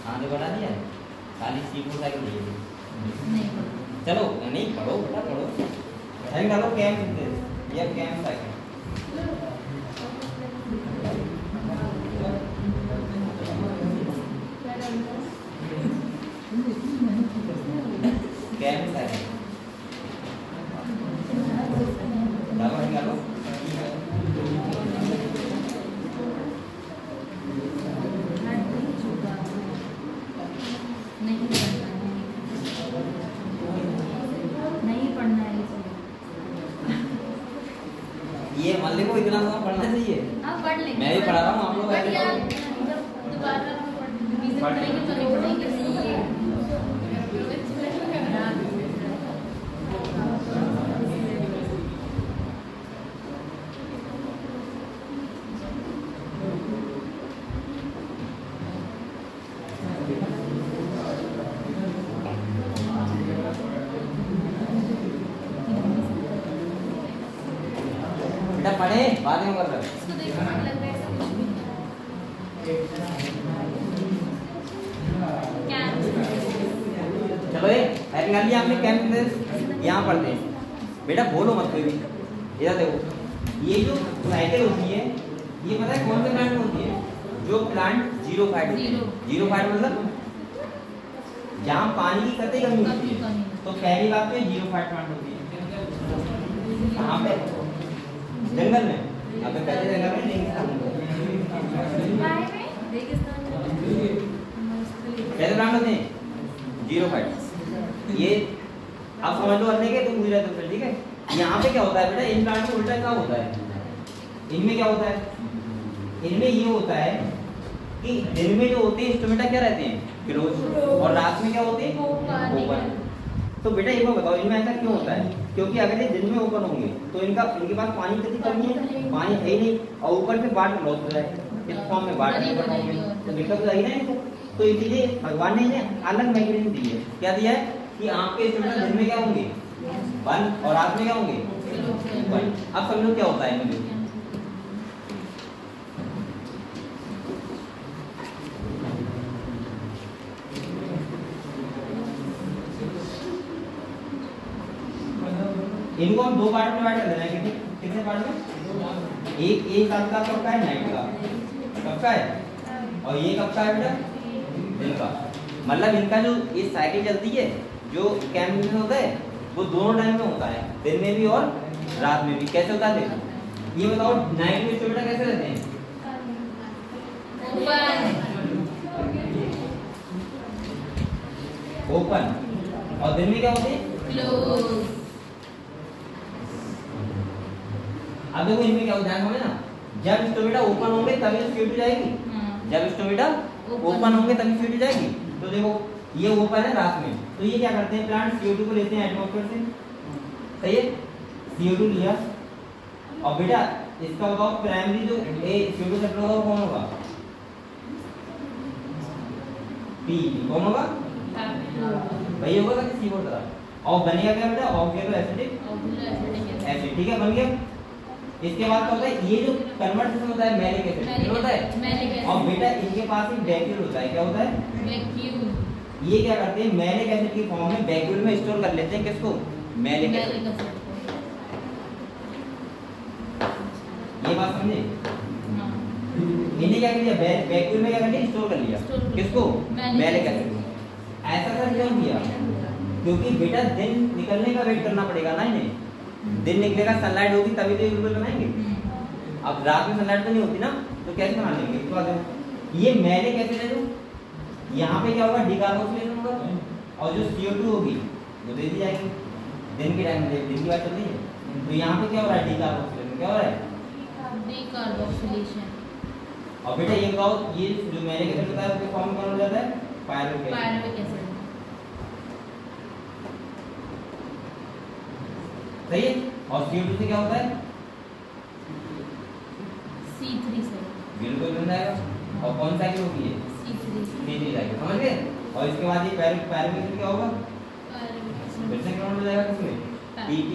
आगे बढ़ा दिया, खाली C4 साइकिल नहीं। चलो नहीं पढ़ो बेटा, पढ़ो। हेडिंग डालो कैम सिंथेसिस या कैम साइकिल। कैम साइकिल डालो, हेडिंग डालो। ये मान लो इतना तो पढ़ना चाहिए। पढ़ लेंगे, मैं भी पढ़ा रहा हूँ, आप लोग दोबारा पढ़ेंगे तो नहीं पढ़ेंगे। बेटा पढ़े बाद में कर रहे हो। इसको देखो लग रहा है ऐसा कुछ भी क्या चलो ये निकाल लिया आपने कैंप यहाँ पढ़ते हैं बेटा, बोलो मत कोई भी। इधर देखो, ये जो साइकिल होती है ये पता है कौन से प्लांट में होती है? जो प्लांट जीरो फाइट होती है। जीरो फाइट मतलब जहाँ पानी की कतई कमी होती है, तो पहली बात तो जीरो फाइट प्लांट होती है। कहाँ पे? जंगल में। अब पहले जंगल में रेगिस्तान कैसे प्लांट होते हैं? Zero fight. ये आप समझ लो अन्य के तो मुझे तो ठीक है। यहाँ पे क्या होता है बेटा, इन प्लांट में उल्टा क्या होता है? इनमें क्या होता है? इनमें ये होता है कि दिन में जो होते हैं स्टोमेटा क्या रहते हैं? क्लोज, और रात में क्या होते हैं? ओपन। तो बेटा एक बार बताओ, इनमें ऐसा क्यों होता है? क्योंकि अगर ये दिन में ओपन होंगे तो इनके पास पानी की कमी है, पानी है ही नहीं, और ऊपर से बाढ़ लॉस हो जाए, इस फॉर्म में बाढ़ निकल होंगे तो दिक्कत तो आई ना इनको। तो इसीलिए भगवान ने इन्हें अलग मैकेनिज्म दी है। क्या दिया है कि आपके स्टोमेटा दिन में क्या होंगे? बंद, और रात में क्या होंगे? ओपन। अब समझो क्या होता है इनमें। इनको हम दो पार्ट में डिवाइड कर देना है। कितने पार्ट में? एक रात का कब का है? नाइट का। कब का है? और ये कब का है बेटा? दिन का। मतलब इनका जो ये साइकिल चलती है, जो कैंप में होता है वो दोनों टाइम में होता है, दिन में भी और रात में भी। कैसे होता है देखो, ये बताओ नाइट में बेटा कैसे रहते हैं? ओपन। और दिन में क्या होते हैं? क्लोज। अब देखो इनमें क्या ध्यान होगा ना, जब स्टोमेटा ओपन होंगे तभी CO2 जाएगी। जब स्टोमेटा ओपन होंगे तभी CO2 जाएगी। तो देखो ये ओपन है रात में, तो ये क्या करते हैं प्लांट? CO2 को लेते हैं एटमॉस्फेयर से, सही है? CO2 लिया, और बेटा इसका बताओ प्राइमरी जो CO2 सेक्टर होगा कौन होगा? P। कौन होगा? वही होगा कि C होगा। और बनेगा क्या बेटा? Oxygen acidic acid. ठीक है, बन गया। इसके बाद क्या होता है? ये जो कन्वर्टेशन होता है मैलिक एसिड, क्या होता है? और बेटा इनके पास एक वैक्यूल होता है। क्या होता है? वैक्यूम। ये क्या करते हैं? मैलिक एसिड की फॉर्म में वैक्यूल में स्टोर कर लेते हैं। किसको? Malic acid. ये बात समझे? इन्हें क्या किया? वैक्यूल में क्या कर लिया? स्टोर कर लिया। किसको? मैलिक एसिड को। ऐसा कर क्यों किया? क्योंकि बेटा दिन निकलने का वेट करना पड़ेगा ना इन्हें। दिन निकलेगा, सनलाइट होगी तभी तो ग्लूकोज बनाएंगे। अब रात में सनलाइट तो नहीं होती ना, तो कैसे बना लेंगे? इसके बाद ये मैलिक एसिड है, जो यहाँ पे क्या होगा? डिकार्बोक्सिलेशन होगा, और जो CO2 होगी वो दे दी जाएगी दिन के टाइम में। दिन की बात चल रही है, तो यहाँ पे क्या हो रहा है? डिकार्बोक्सिलेशन। क्या हो रहा है? डिकार्बोक्सिलेशन। और बेटा ये बताओ, ये जो मैलिक एसिड होता है उसके फॉर्म कौन हो जाता है? Pyruvic acid. सही है? और CO2 से क्या होता है? C3 से बिल्कुल बन जाएगा। और कौन सा की होती है? C3 जाएगा। समझ गए? और इसके बाद ये पायरुविक एसिड क्या होगा? फिर से कौन हो जाएगा? किसमें? PP।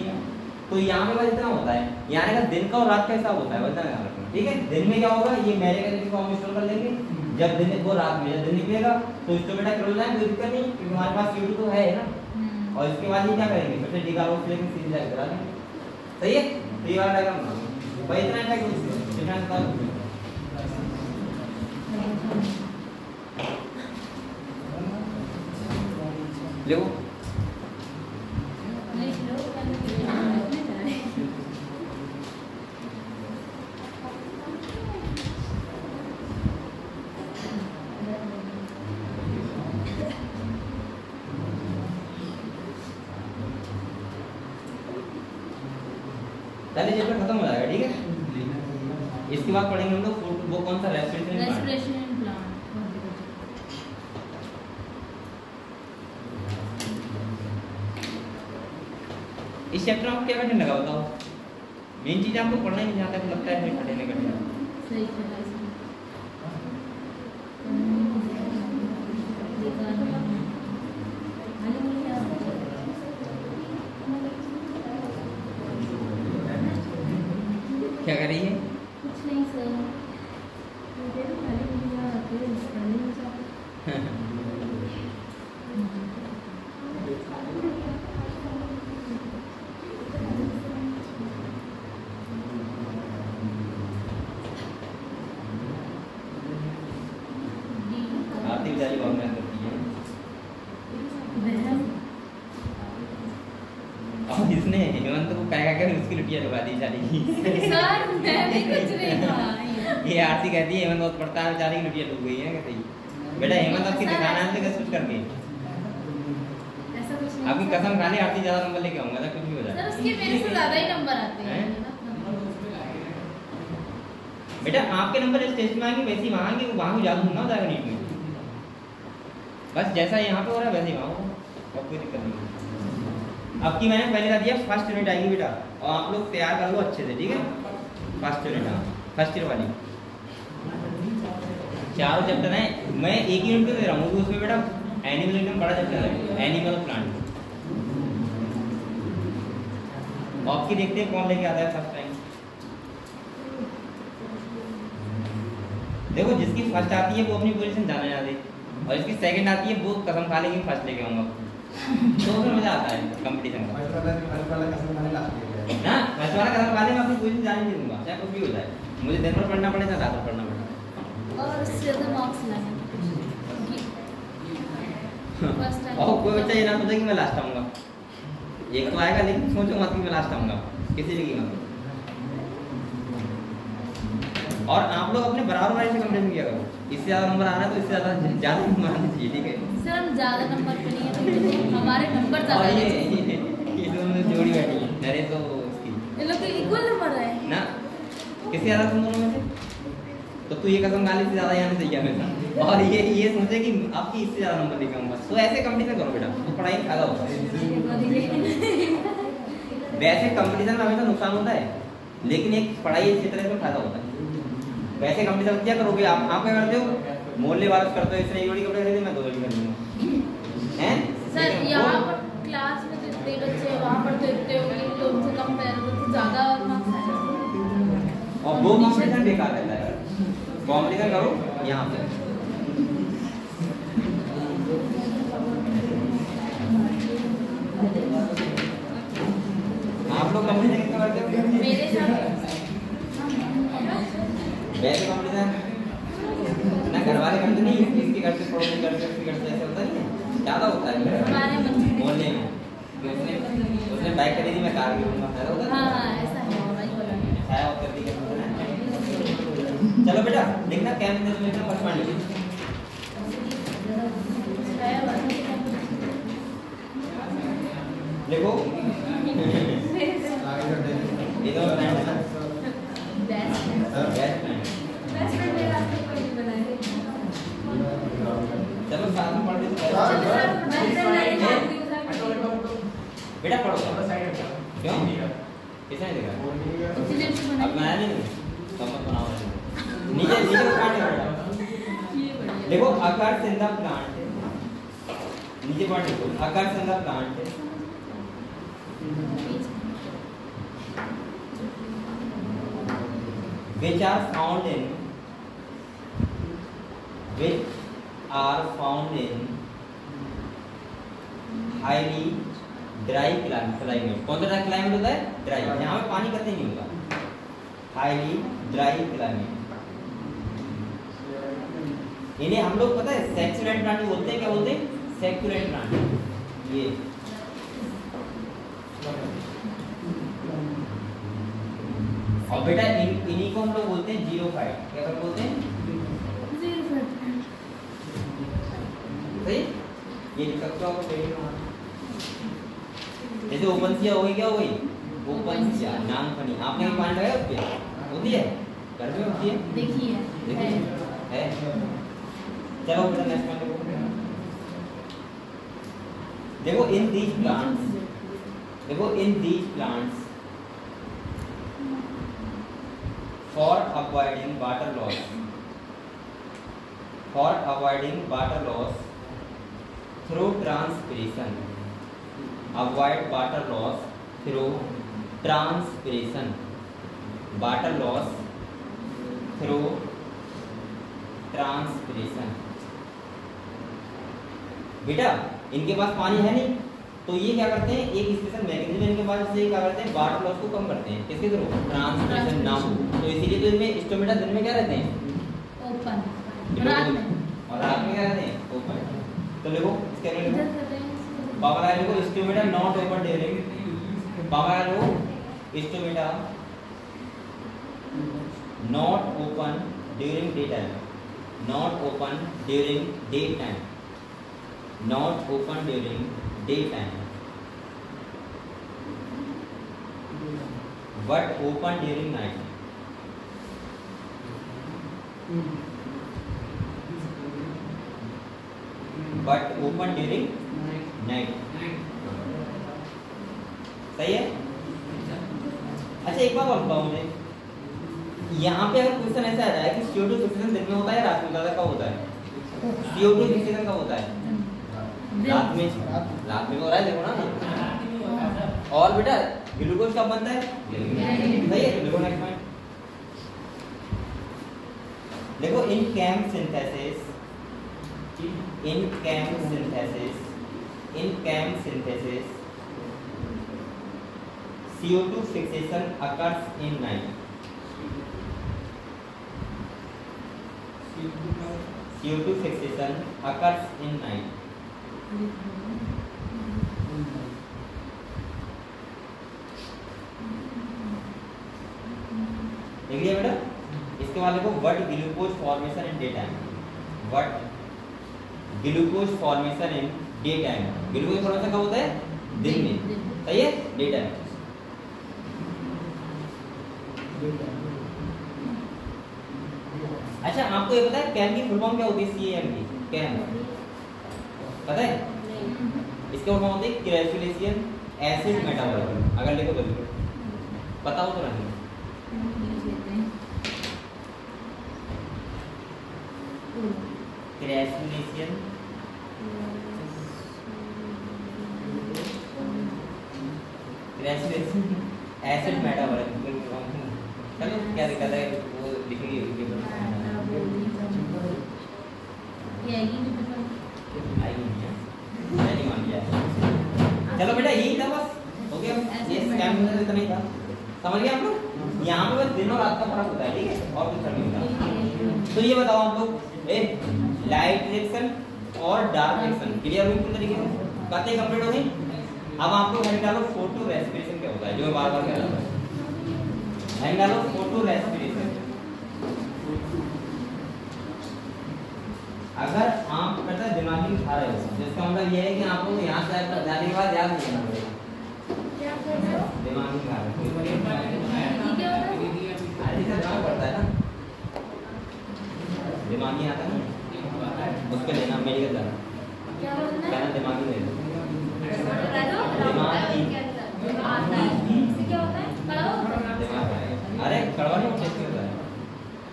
तो यहाँ पे बस इतना होता है। यहाँ का दिन का और रात का हिसाब होता है, बता ध्यान रखना। ठीक है? दिन में क्या होगा? ये मैलिक एसिड की फॉर्म में स्टोर कर लेंगे। जब दिन वो रात में, जब दिन निकलेगा तो स्टोमेटा क्लोज है, कोई दिक्कत नहीं, क्योंकि हमारे पास CO2 तो है ना। और इसके बाद ये क्या करेंगे? फिर से डिकार्बोक्सिलेशन सीधे जाके करा देंगे। सही है? तो ये वाला डायग्राम बनाओ भाई। इतना है कुछ डिफरेंस था? देखो पहले चैप्टर खत्म हो जाएगा। ठीक है? इसके बाद पढ़ेंगे हम लोग वो कौन सा? Respiration plant. इस चैप्टर में आपको क्या कठिन लगा बताओ? मेन चीज आपको पढ़ना ही नहीं आता है, लगता है कठिन है कठिन। सही क्या कर रही है? कुछ नहीं सर, मुझे भी खाली मुझे आते हैं खाली हो जाता आरती बेचारी बहुत मेहनत करती है। और इसने हेमंत को कह कर उसकी लुटिया लगा दी बेचारी की। सर मैं भी कुछ नहीं कहा ये आरती कहती है हेमंत बहुत पढ़ता है, बेचारी की लुटिया डूब गई है। कहती बेटा हेमंत आपकी दिखाना है तो कुछ करके ऐसा कुछ नहीं। आपकी कसम खाने आरती ज्यादा नंबर लेके आऊंगा ना, कुछ भी हो सर जाए। उसके मेरे से ज्यादा ही नंबर आते हैं। बेटा आपके नंबर इस टेस्ट में आएंगे वैसे ही वहाँ आएंगे, वहाँ जादू ना हो जाएगा नीट में। बस जैसा यहाँ पे हो रहा है वैसे ही वहाँ होगा, और कोई दिक्कत नहीं। अब की मैंने पहले बता दिया फर्स्ट यूनिट आएगी बेटा, और आप लोग तैयार कर लो अच्छे से, ठीक है? फर्स्ट यूनिट, हाँ फर्स्ट ईयर वाली चारों चैप्टर हैं। मैं एक ही यूनिट दे रहा हूँ उसमें बेटा एनिमल एकदम बड़ा चैप्टर है, एनिमल प्लांट। आपकी देखते हैं कौन लेके आता है फर्स्ट टाइम। देखो जिसकी फर्स्ट आती है वो अपनी पोजीशन जाने ना दे, और जिसकी सेकंड आती है वो कसम खा लेगी फर्स्ट लेके आऊंगा, तो फिर मजा आता है कंपटीशन का। फर्स्ट वाला कसम खाने लास्ट में ना फर्स्ट वाला कसम खा ले, मैं अपनी पोजीशन जाने नहीं दूंगा, चाहे कुछ भी हो जाए। मुझे दिन भर पढ़ना पड़े चाहे रात भर पढ़ना पड़े। और उससे ज्यादा मार्क्स लाने फर्स्ट टाइम। और कोई बच्चा ये ना सोचे कि मैं लास्ट आऊंगा, एक तो आएगा लेकिन सोचो मत कि मैं लास्ट आऊंगा किसी भी कीमत पे। और आप लोग अपने बराबर वाले से कंपेरिजन किया करो, इससे ज्यादा नंबर आ रहा है तो इससे ज्यादा नंबर आने चाहिए, ठीक है? सर हम ज्यादा नंबर पे नहीं है, हमारे नंबर और ज्यादा ये है। दोनों जोड़ी बैठी है, नरेश तो उसकी ये लोग के इक्वल नंबर है ना, किससे ज्यादा तुम दोनों में से? तो तू ये कसम गाली से ज्यादा यहाँ से चाहिए हमेशा, और ये सोचे कि आपकी इससे ज्यादा नंबर लेके आऊंगा। तो ऐसे कंपटीशन करो बेटा, तो पढ़ाई में फायदा होता है। वैसे कंपटीशन में हमेशा नुकसान होता है, लेकिन एक पढ़ाई अच्छी तरह से फायदा होता है। वैसे कंपटीशन क्या करोगे आप क्या करते हो? मोहल्ले वाले करते हो, इसने एक जोड़ी कपड़े खरीदे मैं दो जोड़ी खरीदूंगा, हैं? सर यहाँ पर क्लास में तो इतने बच्चे हैं, वहाँ पर तो इतने होंगे तो उनसे कंपेयर तो ज्यादा मार्क्स आ जाते हैं। और वो कंपटीशन बेकार रहता है। कंपटीशन करो यहाँ पे, आप लोग कंपटीशन कितना करते हो? मेरे साथ वैसे कंपटीशन ना घर वाले करते नहीं, इसके घर से पड़ोसी करते, उसके घर से, ऐसा होता नहीं है, ज्यादा होता है हमारे मोहल्ले में। उसने बाइक खरीदी मैं कार खरीदूंगा, ऐसा होता है? हाँ ऐसा है हमारी वाला में। छाया कर दी। चलो बेटा देखना कैंप में फर्स्ट पानी देखो ये तो ब्रांड है ना, बेस्ट ब्रांड। चलो साथ में पढ़ बेटा पढ़ो। क्यों किसने देखा? अब मैं नहीं समझ बनाओ नीचे नीचे प्लांट है बेटा, देखो आकार सिंधा प्लांट है, नीचे पढ़ देखो आकार सिंधा प्लांट है। which are found in highly dry climate। कौन सा क्लाइमेट होता है? ड्राई, यहाँ पे पानी कतई नहीं होगा। हाईली ड्राई क्लाइमेट, इन्हें हम लोग पता है सेक्सुलेंट प्लांट बोलते हैं। क्या बोलते हैं? सेक्सुलेंट प्लांट। ये और बेटा इन्हीं को हम लोग बोलते हैं जीरोफाइट। क्या बोलते हैं? सही, ये लिख सकते हो आप जैसे ओपनसिया हो गई, क्या हो गई? ओपनसिया नागफनी। आपने कहीं पानी लगाया उस पे? होती है घर में, होती है, देखिए है। चलो बेटा नेक्स्ट पॉइंट देखो। इन दीज प्लांट्स, देखो in these plants for avoiding water loss through transpiration, avoid water loss through transpiration। Water loss through transpiration. बेटा इनके पास पानी है नहीं, तो ये क्या करते हैं, एक स्पेशल मैकेनिज्म इनके पास, इससे क्या करते हैं, वाटर लॉस को कम करते हैं। किसके थ्रू? ट्रांसपिरेशन ना हो। तो इसीलिए तो इनमें स्टोमेटा दिन में क्या रहते हैं, ओपन, रात में, और रात में क्या रहते हैं, ओपन। तो देखो इसके लिए लिखो पावर आयन को stomata not open during, power ion को stomata not open during day time, not open during day time, not open during day time, but open during night. But open during night. सही है। अच्छा एक बात और बताओ मुझे, यहाँ पे अगर क्वेश्चन ऐसा आ जाए कि CO2 फिक्सेशन दिन में होता है रात में होता है, कब होता है? CO2 फिक्सेशन कब होता है? रात में। रात में हो रहा है, देखो ना। और बेटा ग्लूकोज कब बनता है? सही है। देखो नेक्स्ट पॉइंट, देखो इन केम synthesis, in came synthesis, in came synthesis CO2 fixation occurs in night. CO2 fixation occurs in night. देख लिया बेटा। इसके बाद देखो what glucose formation in day time, what glucose formation in day time. Glucose formation कब होता है? दिन में। सही है, डे टाइम। अच्छा आपको ये पता है कैम की फुल फॉर्म क्या होती है? CAM की कैम पता है? इसके फुल फॉर्म होती है क्रेसुलेशियन एसिड मेटाबॉलिज्म। अगर लिखो तो लिखो, पता हो तो नहीं। Crassulacean acid metabolism. चलो क्या दिक्कत है, वो लिखेंगे चलो बेटा यही था बस। हो गया, ये स्कैम में इतना ही था। समझ गए आप लोग? यहाँ पे बस दिन और रात का फर्क होता है, ठीक है, और कुछ नहीं होता। तो ये बताओ आप लोग, लाइट रिएक्शन और डार्क रिएक्शन क्लियर हुई पूरी तरीके से? बातें कंप्लीट हो गई। अब आप लोग डालो फोटो रेस्पिरेशन क्या होता है, जो मैं बार बार कह रहा था। डालो फोटो रेस्पिरेशन। अगर आप कहते हैं दिमागी खा रहे हो, जिसका मतलब ये है कि आपको यहाँ से जाने के बाद याद नहीं करना पड़ेगा। दिमागी खा रहे हो, दिमाग पड़ता है ना, दिमागी आता है ना, उसके लेना मेडिकल जाना, कहना दिमागी ले लो। अरे कड़वा नहीं होता है,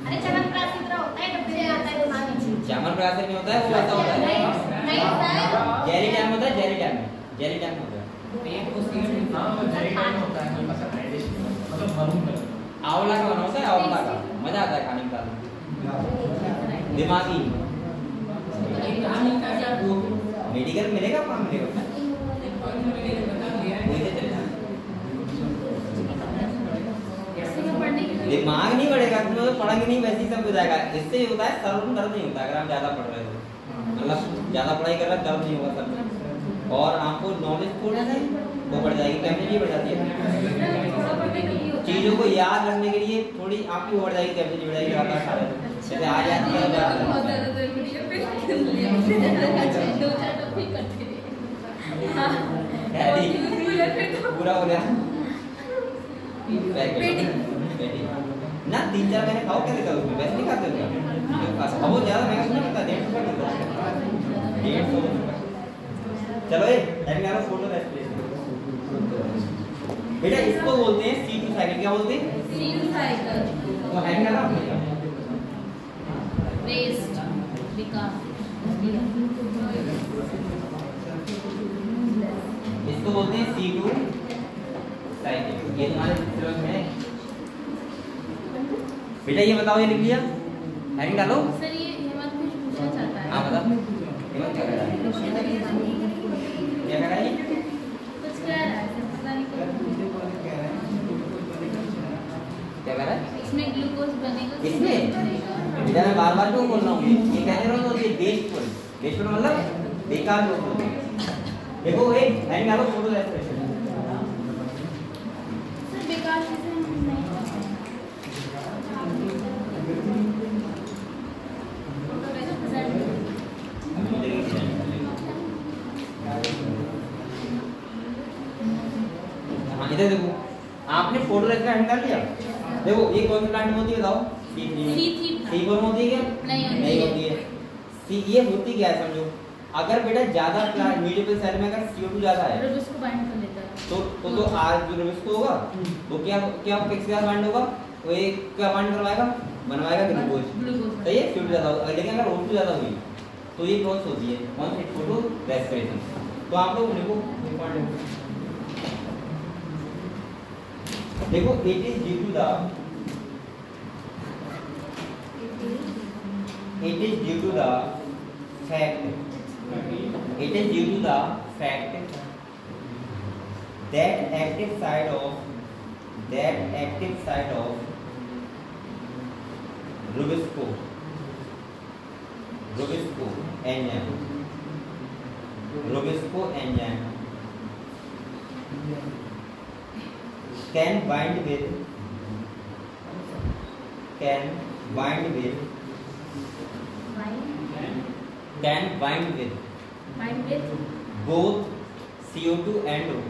अरे चमनप्राश की तरह होता है, डब्बे में आता है दिमागी चीज। चमनप्राश नहीं होता है, वो ऐसा होता है नहीं होता है, जेली टाइम होता है, जेली टाइम में, जेली टाइम होता है। आंवला का बना होता है, आंवला का मजा आता है खाने का। दिमागी मेडिकल मिलेगा, कहाँ मिलेगा? दिमाग नहीं बढ़ेगा, तुम तो पढ़ेंगे नहीं, वैसे ही सब हो जाएगा। इससे ये होता है सर में दर्द नहीं होता अगर आप ज्यादा पढ़ रहे हो, मतलब ज्यादा पढ़ाई कर रहे हो दर्द नहीं होगा सर में, और आपको नॉलेज थोड़ी सी वो बढ़ जाएगी, कैपेसिटी बढ़ जाती है। चीजों को याद रखने के लिए थोड़ी आपकी बढ़ जाएगी, कैपेसिटी बढ़ जाएगी। लगातार खा रहे हो जैसे आज याद किया पूरा हो गया ना। 3-4 महीने खाओ, क्या दिक्कत उसमें? वैसे नहीं खाते हो, बहुत ज्यादा महंगा सुना पड़ता है, 150 रुपये। चलो ये फोटो रेस्पिरेशन बेटा, इसको बोलते हैं C2 साइकिल। क्या बोलते हैं? C2 cycle. तो है क्या ना वेस्ट विकास, इसको बोलते हैं C2 साइकिल। ये तुम्हारे सिलेबस में बेटा ये बताओ, ये लिख लिया, हेडिंग डालो। सर ये हेमंत कुछ पूछना चाहता है। हाँ बता, हेमंत क्या कह रहा है? क्या कह रहा है? कुछ कह रहा है सर, पता नहीं क्या क्या कह रहा है? इसमें ग्लूकोज बनेगा, इसमें? बनेगा। बेटा मैं बार बार क्यों बोल रहा हूँ, ये कहते रहो तो ये वेस्टफुल, वेस्टफुल मतलब बेकार लोग होते हैं। देखो ये हेडिंग डालो, फोटो रेस्पिरेशन। सर बेकार चीजें हम नहीं करते हैं। फोटो कैसे प्रेजेंट हाँ इधर देखो, आपने फोटो रेस्पिरेशन डाल लिया। देखो ये कौन सी प्लांट होती है बताओ? C4 में होती है क्या? नहीं होती है। ये होती क्या है समझो, अगर बेटा ज्यादा मीडियम सेल में अगर CO2 ज्यादा है रिबस को बाइंड कर लेता है। तो आज जो रिबस को होगा तो क्या क्या किसके साथ बाइंड होगा? वो एक क्या बाइंड करवाएगा, बनवाएगा ग्लूकोज। सही है, CO2 ज्यादा होगा। लेकिन अगर O2 ज्यादा हुई तो ये प्रोसेस होती है कौन सी? Photo respiration. तो आप लोग लिखो, देखो it is due to the fact that active site of Rubisco enzyme can bind with both CO2 and O2.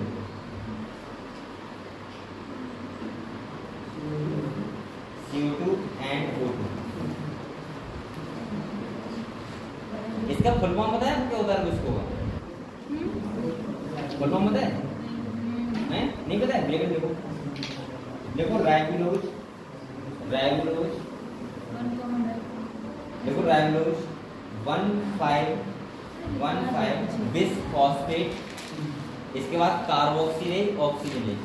इसका फुल फॉर्म पता है क्या होता है? इसको फुल फॉर्म पता है? हैं? नहीं पता है? ब्रैकेट देखो, देखो राइबोलोज, देखो राइबोलोज 1,5 बिसफॉस्फेट, इसके बाद कार्बोक्सिलेज ऑक्सीजनेज,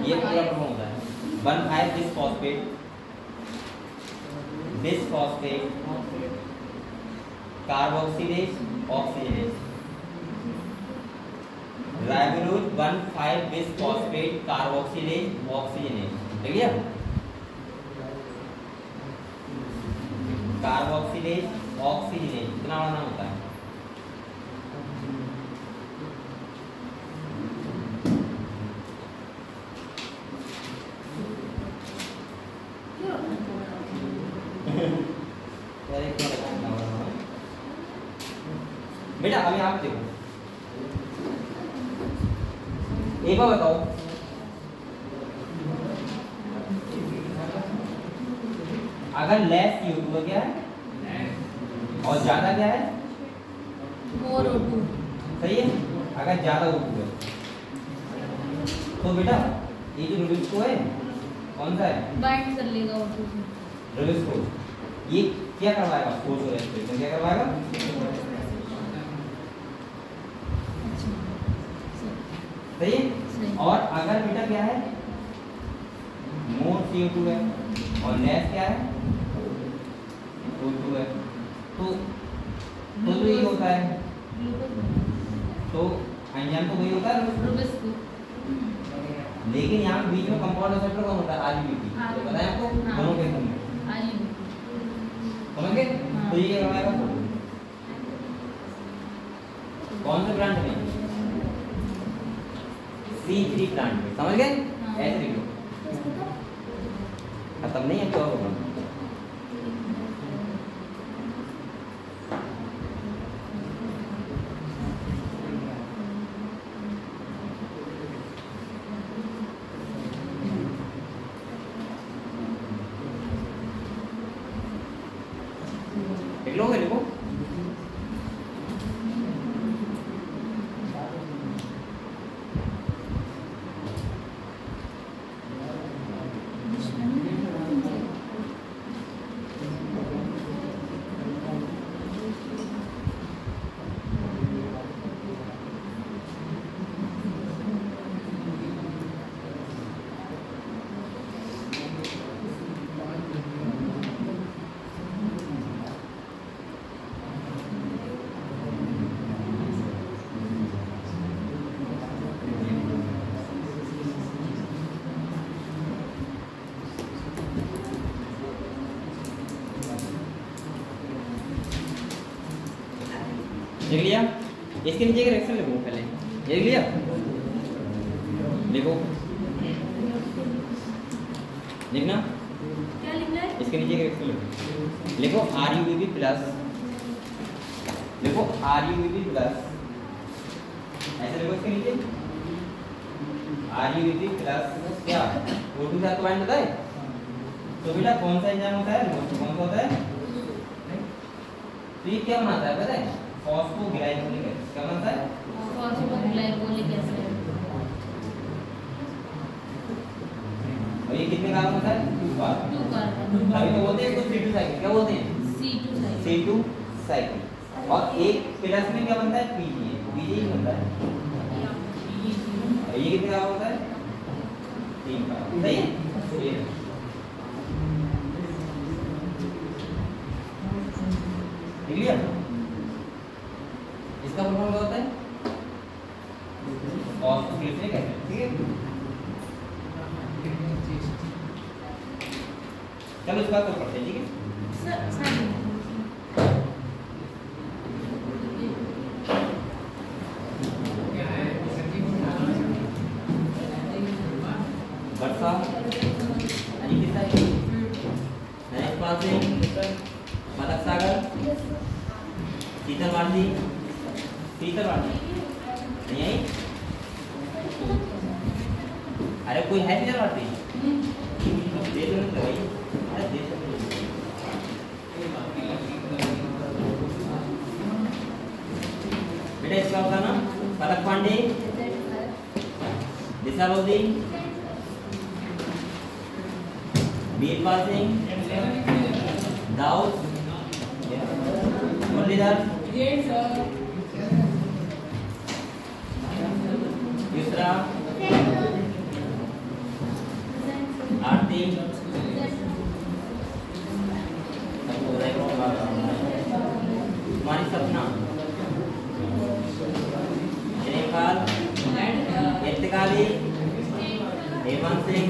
ये पूरा फॉर्म होता है 1,5 bisphosphate carboxylase oxygenase. राइबोलोज 1,5 bisphosphate carboxylase oxygenase, ठीक है? कार्बोक्सिलेज ऑक्सीजनेज कितना बड़ा नाम होता है? बेटा अभी आप देखो, एक बार बताओ, अगर लेस CO2 क्या है और ज्यादा क्या है? मोर O2। सही है, अगर ज्यादा O2 है तो बेटा ये जो रुबिस्को है कौन सा है? बाइंड कर लेगा O2 से। रुबिस्को ये क्या करवाएगा? फोटो रेस्पिरेशन क्या करवाएगा? सही है। और अगर बेटा क्या है? मोर CO2 है और लेस क्या है? O2 है, तो ये होता है, तो एंजाइम तो वही होता है रुबिस्को। लेकिन यहाँ पे बीच में कंपाउंड रिसेप्टर कौन होता है? RBP। तो पता है आपको? दोनों के समझ गए? तो ये क्या करवाएगा? कौन से प्लांट में? C3 प्लांट में, समझ गए? ऐसे लिखो, खत्म नहीं है तो होगा। लिख लोगे? लिखो। लिख लिया? इसके नीचे एक रिएक्शन लिखो पहले, ये लिख लिया? लिखो, लिखना। क्या लिखना है? इसके नीचे एक रिएक्शन लिखो, RuVb प्लस, लिखो RuVb प्लस, ऐसे लिखो इसके नीचे RuVb प्लस क्या O2 के साथ बाइंड होता है। तो बेटा कौन सा एंजाइम होता है? कौन सा होता है? तो ये क्या बनाता है पता है? फॉस्फोग्लाइकोलिक एसिड। क्या बनाता है? फॉस्फोग्लाइकोलिक एसिड। और ये कितने कार्बन होता है? 2 कार्बन। 2 कार्बन। अभी तो बोलते हैं इसको C2 साइकिल। क्या बोलते हैं? C2 cycle. C2 cycle. और एक प्लस में क्या बनता है? PGA। PGA बनता है। और ये कितने कार्बन होता है? 3 कार्बन। सही है? ये लिख लिया? इसका फॉर्मूला क्या होता है? Phosphoglyceric acid. ठीक है, चलो इसका तो पढ़ते हैं। ठीक है वर्षा अनिकिता नरेश पाल सिंह मलक सागर शीतल वाली नहीं आई? अरे कोई है शीतल वाली? दे दो ना भाई। अरे दे दो। बेटा इसका होगा ना पलक पांडे, दिशा लोधी, वीरपाल सिंह, दाऊद, मुरलीधर, दूसरा आरती, तुम्हारी सपना, जयपाल, इर्तिकाली, हेमंत सिंह,